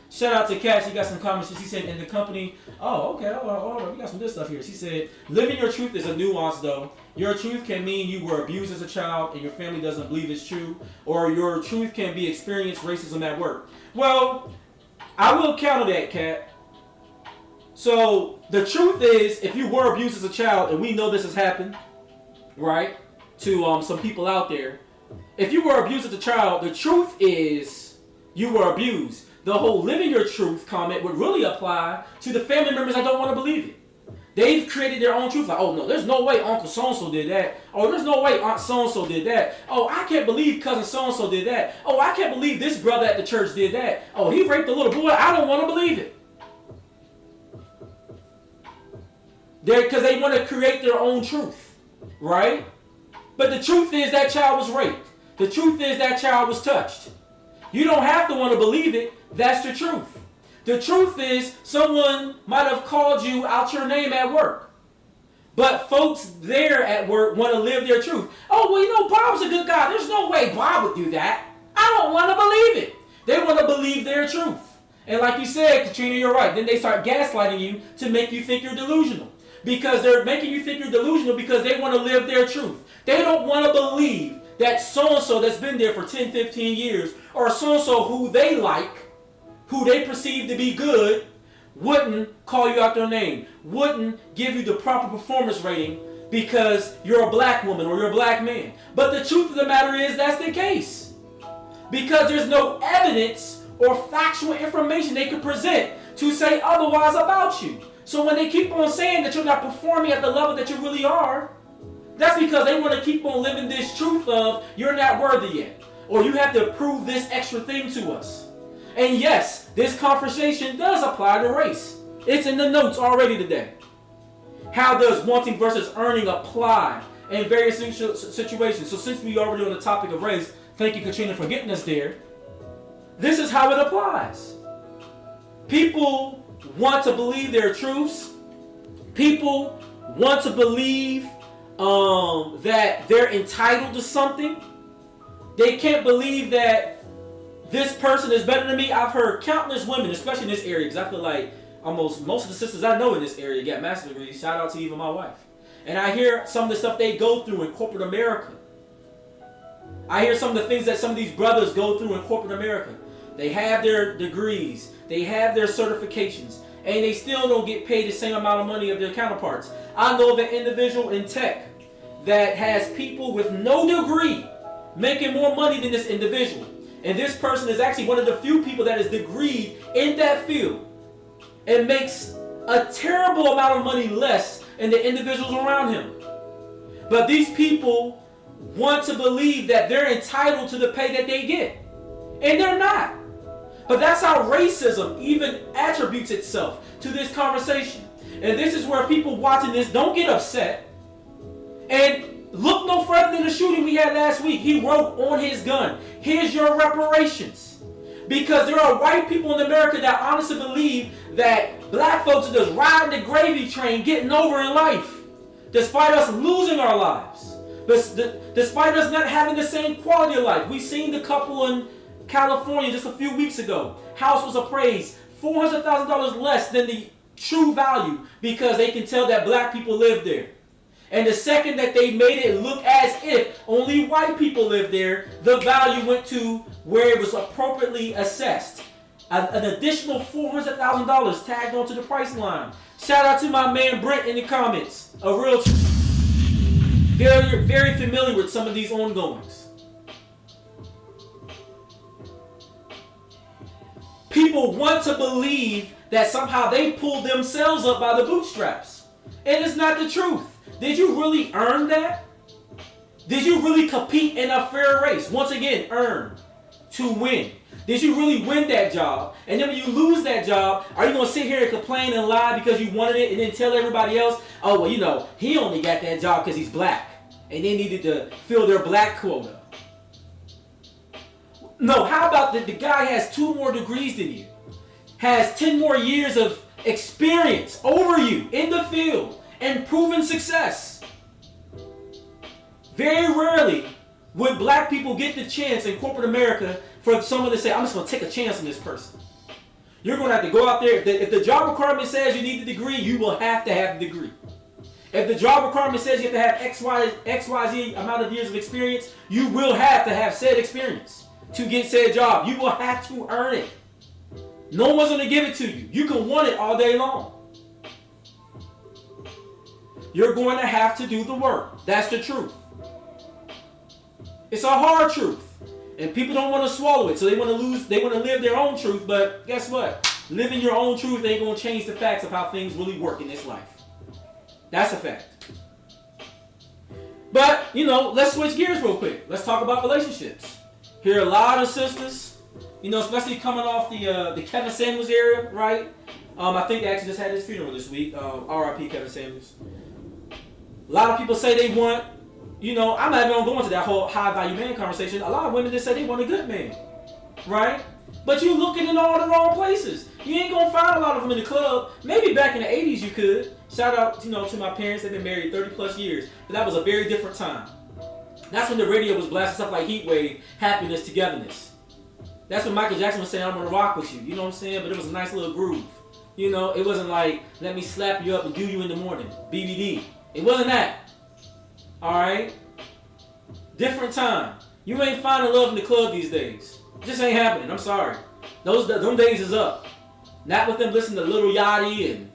Speaker 2: Shout out to Kat. She got some comments. She said, in the company, oh, okay, we got some good stuff here. She said, living your truth is a nuance, though. Your truth can mean you were abused as a child and your family doesn't believe it's true. Or your truth can be experienced racism at work. Well, I will counter that, Kat. So, the truth is, if you were abused as a child, and we know this has happened, right, to some people out there. If you were abused as a child, the truth is you were abused. The whole living your truth comment would really apply to the family members that don't want to believe it. They've created their own truth. Like, oh no, there's no way Uncle so-and-so did that. Oh, there's no way Aunt so-and-so did that. Oh, I can't believe Cousin so-and-so did that. Oh, I can't believe this brother at the church did that. Oh, he raped a little boy. I don't want to believe it. Because they want to create their own truth, right? But the truth is that child was raped. The truth is that child was touched. You don't have to want to believe it. That's the truth. The truth is someone might have called you out your name at work. But folks there at work want to live their truth. Oh, well, you know, Bob's a good guy. There's no way Bob would do that. I don't want to believe it. They want to believe their truth. And like you said, Katrina, you're right. Then they start gaslighting you to make you think you're delusional. Because they're making you think you're delusional because they want to live their truth. They don't want to believe that so-and-so that's been there for 10, 15 years, or so-and-so who they like, who they perceive to be good, wouldn't call you out their name, wouldn't give you the proper performance rating because you're a black woman or you're a black man. But the truth of the matter is that's the case. Because there's no evidence or factual information they could present to say otherwise about you. So when they keep on saying that you're not performing at the level that you really are, that's because they want to keep on living this truth of you're not worthy yet. Or you have to prove this extra thing to us. And yes, this conversation does apply to race. It's in the notes already today. How does wanting versus earning apply in various situations? So since we already on the topic of race, thank you, Katrina, for getting us there. This is how it applies. People want to believe their truths. People want to believe that they're entitled to something. They can't believe that this person is better than me. I've heard countless women, especially in this area, because I feel like almost most of the sisters I know in this area get master's degrees. Shout out to even my wife. And I hear some of the stuff they go through in corporate America. I hear some of the things that some of these brothers go through in corporate America. They have their degrees. They have their certifications. And they still don't get paid the same amount of money of their counterparts. I know of an individual in tech that has people with no degree making more money than this individual. And this person is actually one of the few people that is degreed in that field and makes a terrible amount of money less than the individuals around him. But these people want to believe that they're entitled to the pay that they get. And they're not. But that's how racism even attributes itself to this conversation. And this is where people watching this don't get upset. And look no further than the shooting we had last week. He wrote on his gun, "Here's your reparations." Because there are white people in America that honestly believe that black folks are just riding the gravy train, getting over in life, despite us losing our lives. Despite us not having the same quality of life. We seen the couple in California just a few weeks ago. House was appraised $400,000 less than the true value because they can tell that black people live there. And the second that they made it look as if only white people live there, the value went to where it was appropriately assessed. An additional $400,000 tagged onto the price line. Shout out to my man Brent in the comments. A real very, very familiar with some of these ongoings. People want to believe that somehow they pulled themselves up by the bootstraps. And it's not the truth. Did you really earn that? Did you really compete in a fair race? Once again, earn to win. Did you really win that job? And then when you lose that job, are you going to sit here and complain and lie because you wanted it and then tell everybody else, oh, well, you know, he only got that job because he's black and they needed to fill their black quota? No, how about the guy has 2 more degrees than you, has 10 more years of experience over you in the field and proven success? Very rarely would black people get the chance in corporate America for someone to say, I'm just going to take a chance on this person. You're going to have to go out there. If the job requirement says you need a degree, you will have to have the degree. If the job requirement says you have to have XYZ amount of years of experience, you will have to have said experience to get said job. You will have to earn it. No one's going to give it to you. You can want it all day long. You're going to have to do the work. That's the truth. It's a hard truth. And people don't want to swallow it. So they want to live their own truth. But guess what? Living your own truth ain't going to change the facts of how things really work in this life. That's a fact. But, you know, let's switch gears real quick. Let's talk about relationships. Hear a lot of sisters, you know, especially coming off the Kevin Samuels area, right? I think they actually just had his funeral this week. R.I.P. Kevin Samuels. A lot of people say they want, you know, I'm not even going to go into that whole high value man conversation. A lot of women just say they want a good man, right? But you looking in all the wrong places. You ain't going to find a lot of them in the club. Maybe back in the 80s you could. Shout out, you know, to my parents. They've been married 30 plus years. But that was a very different time. That's when the radio was blasting stuff like Heat Wave, Happiness, Togetherness. That's when Michael Jackson was saying, I'm going to rock with you. You know what I'm saying? But it was a nice little groove. You know, it wasn't like, let me slap you up and do you in the morning. BBD. It wasn't that. Alright? Different time. You ain't finding love in the club these days. It just ain't happening. I'm sorry. Them days is up. Not with them listening to Lil Yachty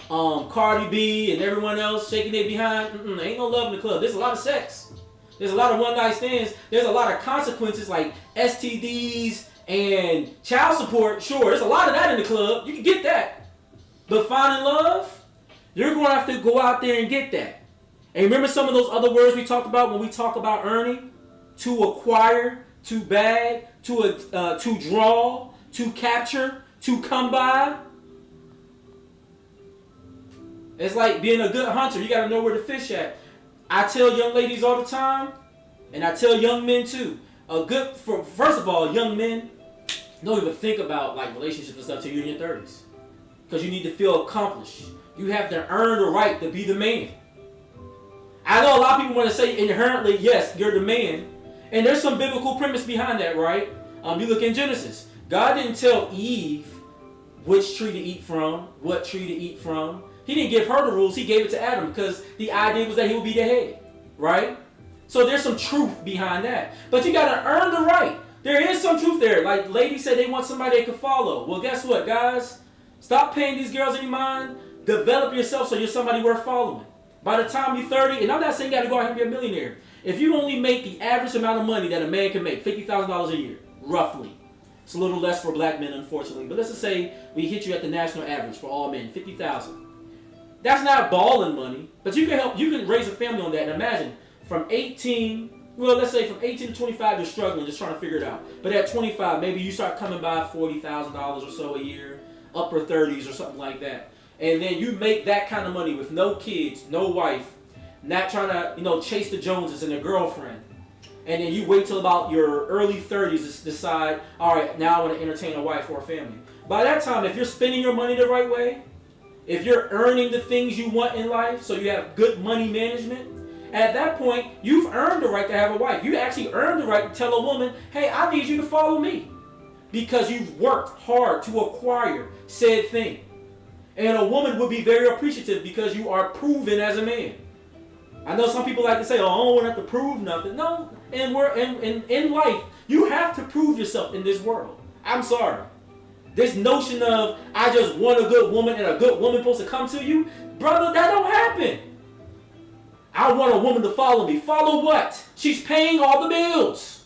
Speaker 2: and Cardi B and everyone else shaking their behind. Ain't no love in the club. There's a lot of sex. There's a lot of one-night stands. There's a lot of consequences like STDs and child support. Sure, there's a lot of that in the club. You can get that. But finding love, you're going to have to go out there and get that. And remember some of those other words we talked about when we talk about earning? To acquire, to bag, to draw, to capture, to come by. It's like being a good hunter. You got to know where to fish at. I tell young ladies all the time, and I tell young men too. First of all, young men don't even think about like relationships and stuff till you're in your 30s, because you need to feel accomplished. You have to earn the right to be the man. I know a lot of people want to say inherently, yes, you're the man, and there's some biblical premise behind that, right? You look in Genesis. God didn't tell Eve which tree to eat from, what tree to eat from. He didn't give her the rules. He gave it to Adam because the idea was that he would be the head, right? So there's some truth behind that. But you got to earn the right. There is some truth there. Like ladies said they want somebody they can follow. Well, guess what, guys? Stop paying these girls any mind. Develop yourself so you're somebody worth following. By the time you're 30, and I'm not saying you got to go out and be a millionaire. If you only make the average amount of money that a man can make, $50,000 a year, roughly. It's a little less for black men, unfortunately. But let's just say we hit you at the national average for all men, $50,000. That's not balling money, but you can raise a family on that. And imagine from 18, well, let's say from 18 to 25, you're struggling, just trying to figure it out. But at 25, maybe you start coming by $40,000 or so a year, upper 30s or something like that. And then you make that kind of money with no kids, no wife, not trying to, chase the Joneses and a girlfriend. And then you wait till about your early 30s to decide, all right, now I want to entertain a wife or a family. By that time, if you're spending your money the right way, if you're earning the things you want in life, so you have good money management, at that point, you've earned the right to have a wife. You actually earned the right to tell a woman, hey, I need you to follow me. Because you've worked hard to acquire said thing. And a woman would be very appreciative because you are proven as a man. I know some people like to say, oh, I don't want to have to prove nothing. No, in life, you have to prove yourself in this world. I'm sorry. This notion of, I just want a good woman and a good woman supposed to come to you, brother, that don't happen. I want a woman to follow me. Follow what? She's paying all the bills.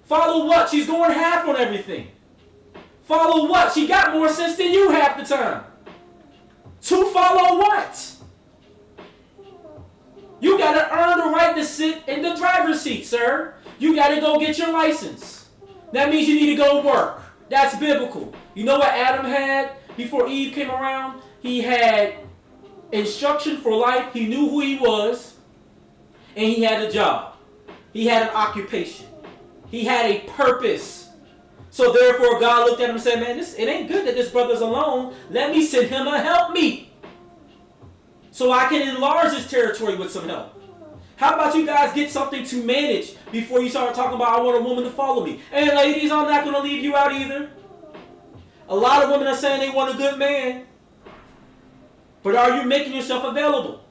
Speaker 2: Follow what? She's going half on everything. Follow what? She got more sense than you half the time. To follow what? You got to earn the right to sit in the driver's seat, sir. You got to go get your license. That means you need to go work. That's biblical. You know what Adam had before Eve came around? He had instruction for life. He knew who he was. And he had a job. He had an occupation. He had a purpose. So therefore God looked at him and said, man, it ain't good that this brother's alone. Let me send him a helpmeet, so I can enlarge his territory with some help. How about you guys get something to manage before you start talking about I want a woman to follow me? And ladies, I'm not going to leave you out either. A lot of women are saying they want a good man. But are you making yourself available?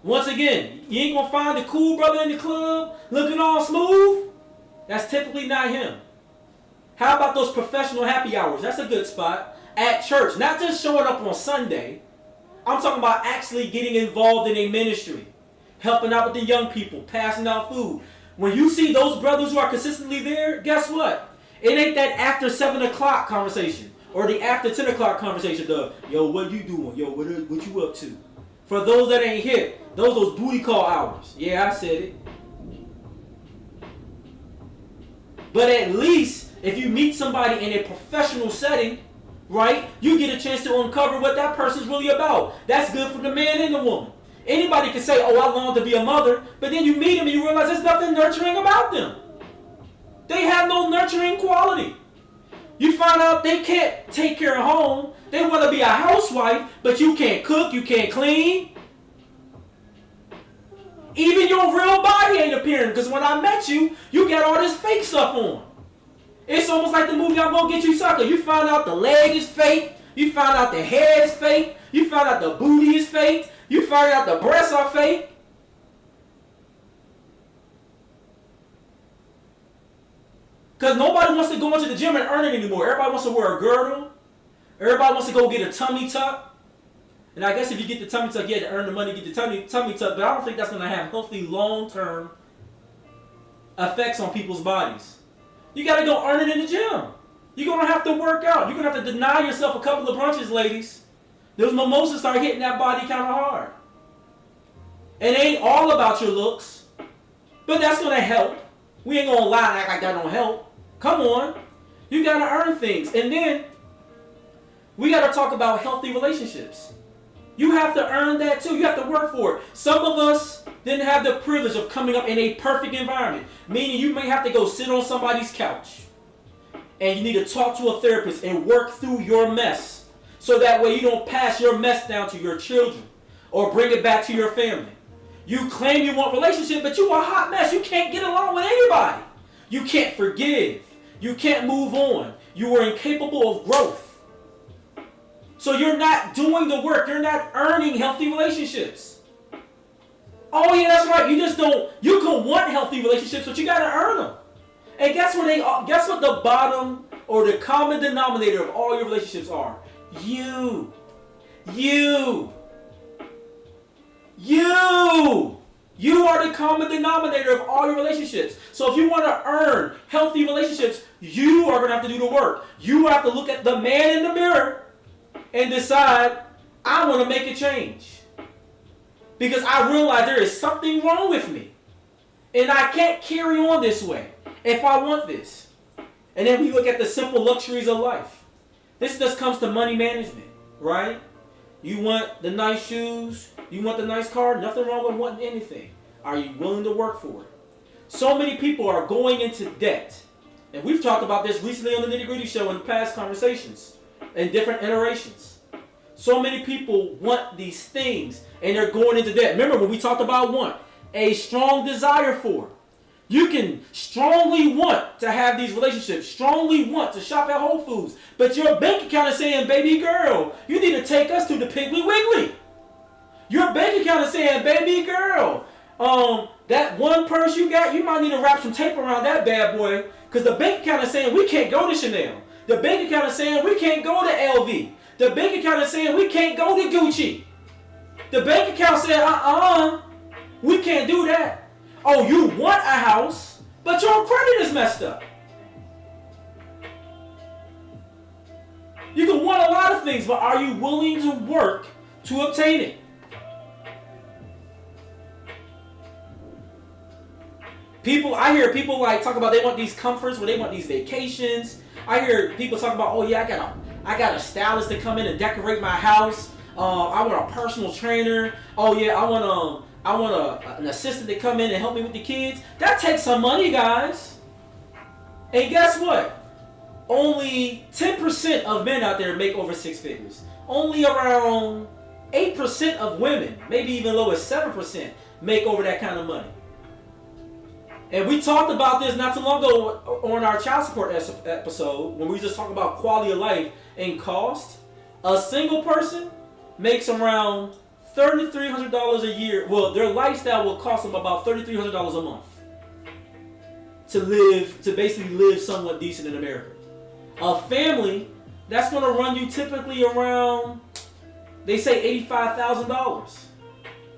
Speaker 2: Once again, you ain't going to find the cool brother in the club looking all smooth. That's typically not him. How about those professional happy hours? That's a good spot. At church, not just showing up on Sunday. I'm talking about actually getting involved in a ministry. Helping out with the young people, passing out food. When you see those brothers who are consistently there, guess what? It ain't that after 7 o'clock conversation or the after 10 o'clock conversation. Yo, what you doing? Yo, what you up to? For those that ain't hip, those booty call hours. Yeah, I said it. But at least if you meet somebody in a professional setting, right, you get a chance to uncover what that person's really about. That's good for the man and the woman. Anybody can say, oh, I long to be a mother, but then you meet them and you realize there's nothing nurturing about them. They have no nurturing quality. You find out they can't take care of home. They want to be a housewife, but you can't cook, you can't clean. Even your real body ain't appearing, because when I met you, you got all this fake stuff on. It's almost like the movie I'm Gonna Get You Sucker. You find out the leg is fake. You find out the hair is fake. You find out the booty is fake. You find out the breasts are fake. Because nobody wants to go into the gym and earn it anymore. Everybody wants to wear a girdle. Everybody wants to go get a tummy tuck. And I guess if you get the tummy tuck, you have to earn the money to get the tummy tuck. But I don't think that's going to have healthy long-term effects on people's bodies. You got to go earn it in the gym. You're going to have to work out. You're going to have to deny yourself a couple of brunches, ladies. Those mimosas start hitting that body kind of hard. It ain't all about your looks, but that's going to help. We ain't going to lie and act like that don't help. Come on. You got to earn things. And then we got to talk about healthy relationships. You have to earn that too. You have to work for it. Some of us didn't have the privilege of coming up in a perfect environment, meaning you may have to go sit on somebody's couch and you need to talk to a therapist and work through your mess. So that way you don't pass your mess down to your children or bring it back to your family. You claim you want relationship, but you are a hot mess. You can't get along with anybody. You can't forgive. You can't move on. You are incapable of growth. So you're not doing the work. You're not earning healthy relationships. Oh yeah, that's right. You just don't. You can want healthy relationships, but you got to earn them. And guess what the bottom or the common denominator of all your relationships are? You are the common denominator of all your relationships. So if you want to earn healthy relationships, you are going to have to do the work. You have to look at the man in the mirror and decide, I want to make a change. Because I realize there is something wrong with me. And I can't carry on this way if I want this. And then we look at the simple luxuries of life. This just comes to money management, right? You want the nice shoes, you want the nice car, nothing wrong with wanting anything. Are you willing to work for it? So many people are going into debt. And we've talked about this recently on the Nitty Gritty Show in past conversations and different iterations. So many people want these things and they're going into debt. Remember when we talked about want? A strong desire for it. You can strongly want to have these relationships, strongly want to shop at Whole Foods, but your bank account is saying, baby girl, you need to take us to the Piggly Wiggly. Your bank account is saying, baby girl, that one purse you got, you might need to wrap some tape around that bad boy, because the bank account is saying, we can't go to Chanel. The bank account is saying, we can't go to LV. The bank account is saying, we can't go to Gucci. The bank account said, we can't do that. Oh, you want a house, but your credit is messed up. You can want a lot of things, but are you willing to work to obtain it? I hear people like talk about they want these comforts, where they want these vacations. I hear people talk about, oh yeah, I got a stylist to come in and decorate my house. I want a personal trainer. Oh yeah, I want an assistant to come in and help me with the kids. That takes some money, guys. And guess what? Only 10% of men out there make over 6 figures. Only around 8% of women, maybe even low as 7%, make over that kind of money. And we talked about this not too long ago on our child support episode, when we just talked about quality of life and cost. A single person makes around $3,300 a year. Well, their lifestyle will cost them about $3,300 a month to basically live somewhat decent in America. A family, that's going to run you typically around, they say $85,000.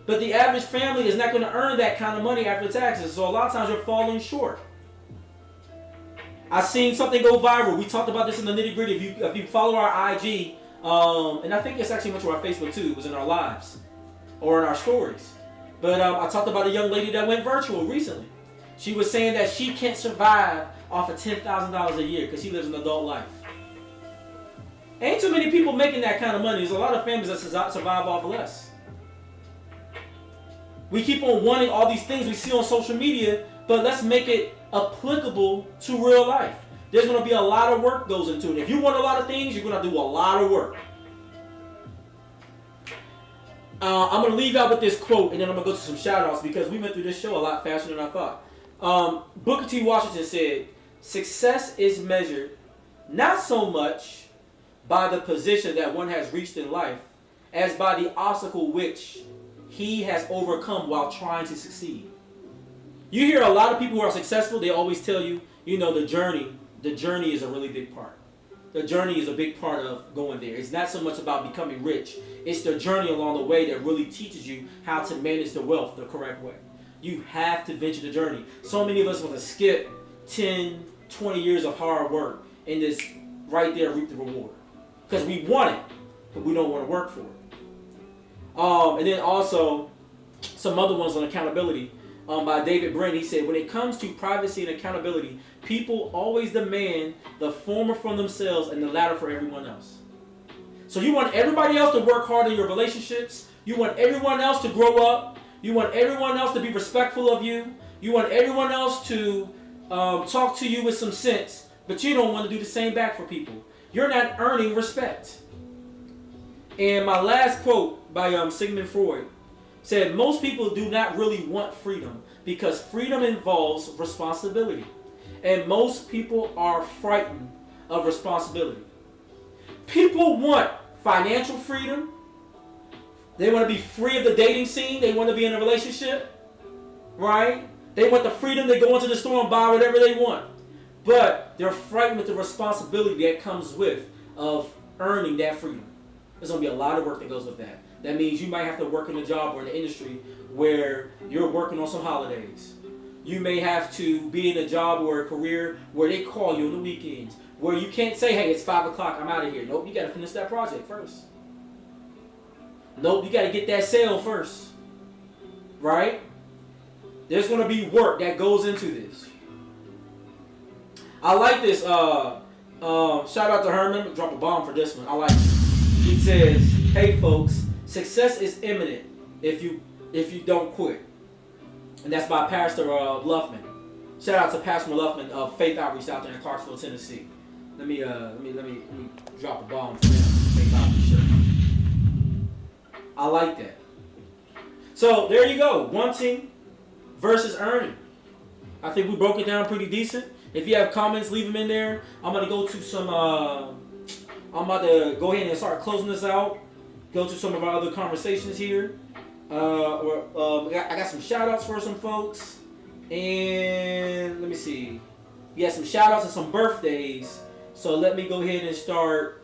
Speaker 2: But the average family is not going to earn that kind of money after taxes. So a lot of times you're falling short. I've seen something go viral. We talked about this in the Nitty Gritty. If you follow our IG, and I think it's actually went to our Facebook too. It was in our lives or in our stories. But I talked about a young lady that went virtual recently. She was saying that she can't survive off of $10,000 a year because she lives an adult life. Ain't too many people making that kind of money. There's a lot of families that survive off less. We keep on wanting all these things we see on social media, but let's make it applicable to real life. There's going to be a lot of work goes into it. If you want a lot of things, you're going to do a lot of work. I'm going to leave out with this quote, and then I'm going to go to some shout-outs because we went through this show a lot faster than I thought. Booker T. Washington said, "Success is measured not so much by the position that one has reached in life as by the obstacle which he has overcome while trying to succeed." You hear a lot of people who are successful, they always tell you, the journey is a really big part. The journey is a big part of going there. It's not so much about becoming rich. It's the journey along the way that really teaches you how to manage the wealth the correct way. You have to venture the journey. So many of us want to skip 10, 20 years of hard work and just right there reap the reward. Because we want it, but we don't want to work for it. And then also, some other ones on accountability. By David Brin, he said, when it comes to privacy and accountability, people always demand the former from themselves and the latter for everyone else. So you want everybody else to work hard in your relationships. You want everyone else to grow up. You want everyone else to be respectful of you. You want everyone else to talk to you with some sense. But you don't want to do the same back for people. You're not earning respect. And my last quote by Sigmund Freud said, most people do not really want freedom because freedom involves responsibility. And most people are frightened of responsibility. People want financial freedom. They want to be free of the dating scene. They want to be in a relationship, right? They want the freedom to go into the store and buy whatever they want. But they're frightened with the responsibility that comes with of earning that freedom. There's going to be a lot of work that goes with that. That means you might have to work in a job or in an industry where you're working on some holidays. You may have to be in a job or a career where they call you on the weekends, where you can't say, hey, it's 5 o'clock, I'm out of here. Nope, you got to finish that project first. Nope, you got to get that sale first. Right? There's going to be work that goes into this. I like this. Shout out to Herman. Drop a bomb for this one. I like it. He says, hey folks, success is imminent if you don't quit. And that's by Pastor Luffman. Shout out to Pastor Luffman of Faith Outreach out there in Clarksville, Tennessee. Let me drop a bomb for him. Faith Outreach shirt. I like that. So there you go. Wanting versus earning. I think we broke it down pretty decent. If you have comments, leave them in there. I'm gonna go to some. I'm about to go ahead and start closing this out. Go to some of our other conversations here. I got some shout outs for some folks. And let me see. We got some shout outs and some birthdays. So let me go ahead and start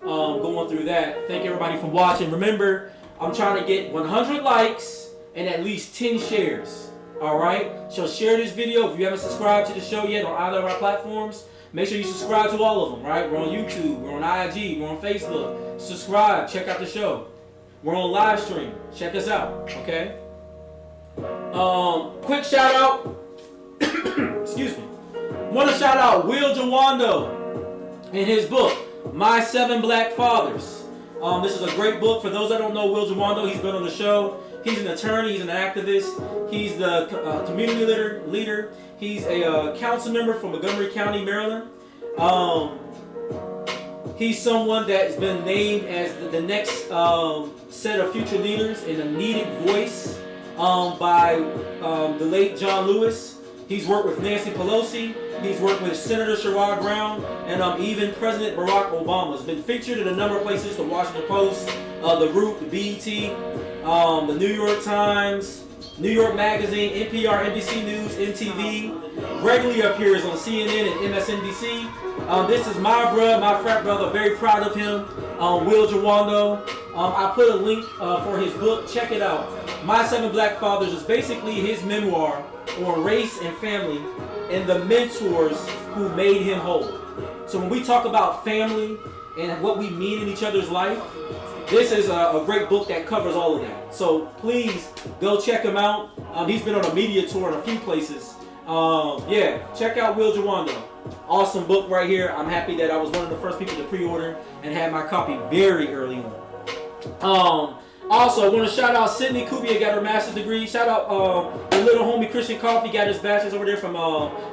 Speaker 2: going through that. Thank everybody for watching. Remember, I'm trying to get 100 likes and at least 10 shares. Alright? So share this video. If you haven't subscribed to the show yet on either of our platforms, make sure you subscribe to all of them, right? We're on YouTube, we're on IG, we're on Facebook. Subscribe, check out the show. We're on live stream. Check us out, okay? Quick shout out Want to shout out Will Jawando in his book, My 7 Black Fathers. This is a great book. For those that don't know Will Jawando, he's been on the show. He's an attorney. He's an activist. He's the community leader. He's a council member from Montgomery County, Maryland. He's someone that's been named as the next set of future leaders in a needed voice by the late John Lewis. He's worked with Nancy Pelosi. He's worked with Senator Sherrod Brown, and even President Barack Obama. Has been featured in a number of places: the Washington Post, the Root, the BET, the New York Times, New York Magazine, NPR, NBC News, MTV. Regularly appears on CNN and MSNBC. This is my brother, my frat brother. Very proud of him, Will Jawando. I put a link for his book. Check it out. My 7 Black Fathers is basically his memoir on race and family and the mentors who made him whole. So when we talk about family and what we mean in each other's life, this is a great book that covers all of that. So please go check him out. He's been on a media tour in a few places. Yeah, check out Will Jawando. Awesome book right here. I'm happy that I was one of the first people to pre-order and had my copy very early on. Also, I want to shout out Sydney Kubia, got her master's degree. Shout out the little homie Christian Coffee, got his bachelor's over there from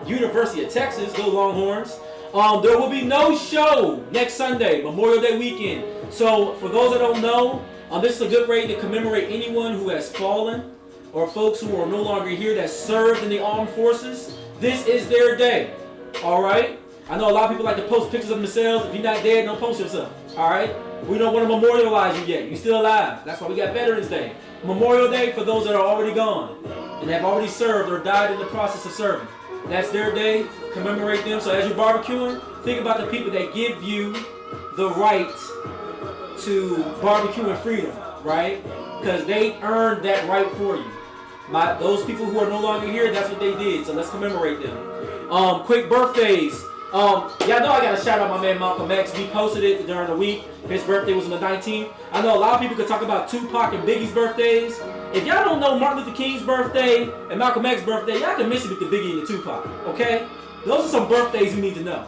Speaker 2: University of Texas. Go Longhorns. There will be no show next Sunday, Memorial Day weekend. So for those that don't know, this is a good way to commemorate anyone who has fallen or folks who are no longer here that served in the armed forces. This is their day. All right? I know a lot of people like to post pictures of themselves. If you're not dead, don't post yourself. All right? We don't want to memorialize you yet. You're still alive. That's why we got Veterans Day. Memorial Day for those that are already gone and have already served or died in the process of serving. That's their day. Commemorate them. So as you're barbecuing, think about the people that give you the right to barbecue in freedom, right? Because they earned that right for you. Those people who are no longer here, that's what they did. So let's commemorate them. Quick birthdays. Y'all know I gotta shout out my man Malcolm X. We posted it during the week. His birthday was on the 19th. I know a lot of people could talk about Tupac and Biggie's birthdays. If y'all don't know Martin Luther King's birthday and Malcolm X's birthday, y'all can miss it with the Biggie and the Tupac, okay? Those are some birthdays you need to know.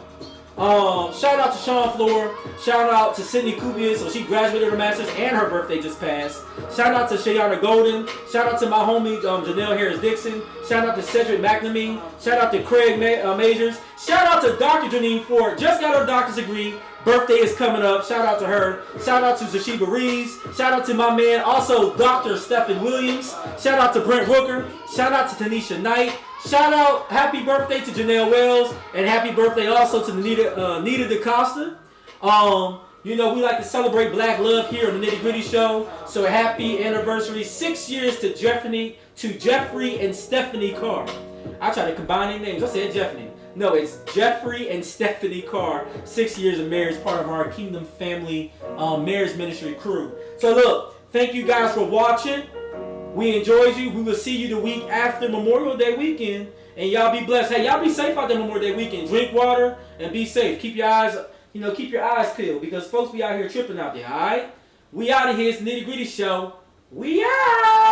Speaker 2: Shout out to Sean Floor. Shout out to Sydney Kubia, so she graduated her master's and her birthday just passed. Shout out to Shayana Golden. Shout out to my homie Janelle Harris-Dixon. Shout out to Cedric McNamee. Shout out to Craig Majors. Shout out to Dr. Janine Ford. Just got her doctor's degree. Birthday is coming up. Shout out to her. Shout out to Zashiba Reeves. Shout out to my man, also Dr. Stephen Williams. Shout out to Brent Rooker. Shout out to Tanisha Knight. Shout out, happy birthday to Janelle Wells, and happy birthday also to Nita DaCosta. You know, we like to celebrate black love here on the Nitty Gritty Show. So happy anniversary, 6 years to Jeffrey and Stephanie Carr. I tried to combine their names. I said Jeffrey. No, it's Jeffrey and Stephanie Carr. 6 years of marriage, part of our Kingdom Family Marriage Ministry crew. So look, thank you guys for watching. We enjoyed you. We will see you the week after Memorial Day weekend. And y'all be blessed. Hey, y'all be safe out there Memorial Day weekend. Drink water and be safe. Keep your eyes, keep your eyes peeled because folks be out here tripping out there, all right? We out of here. It's the Nitty Gritty Show. We out.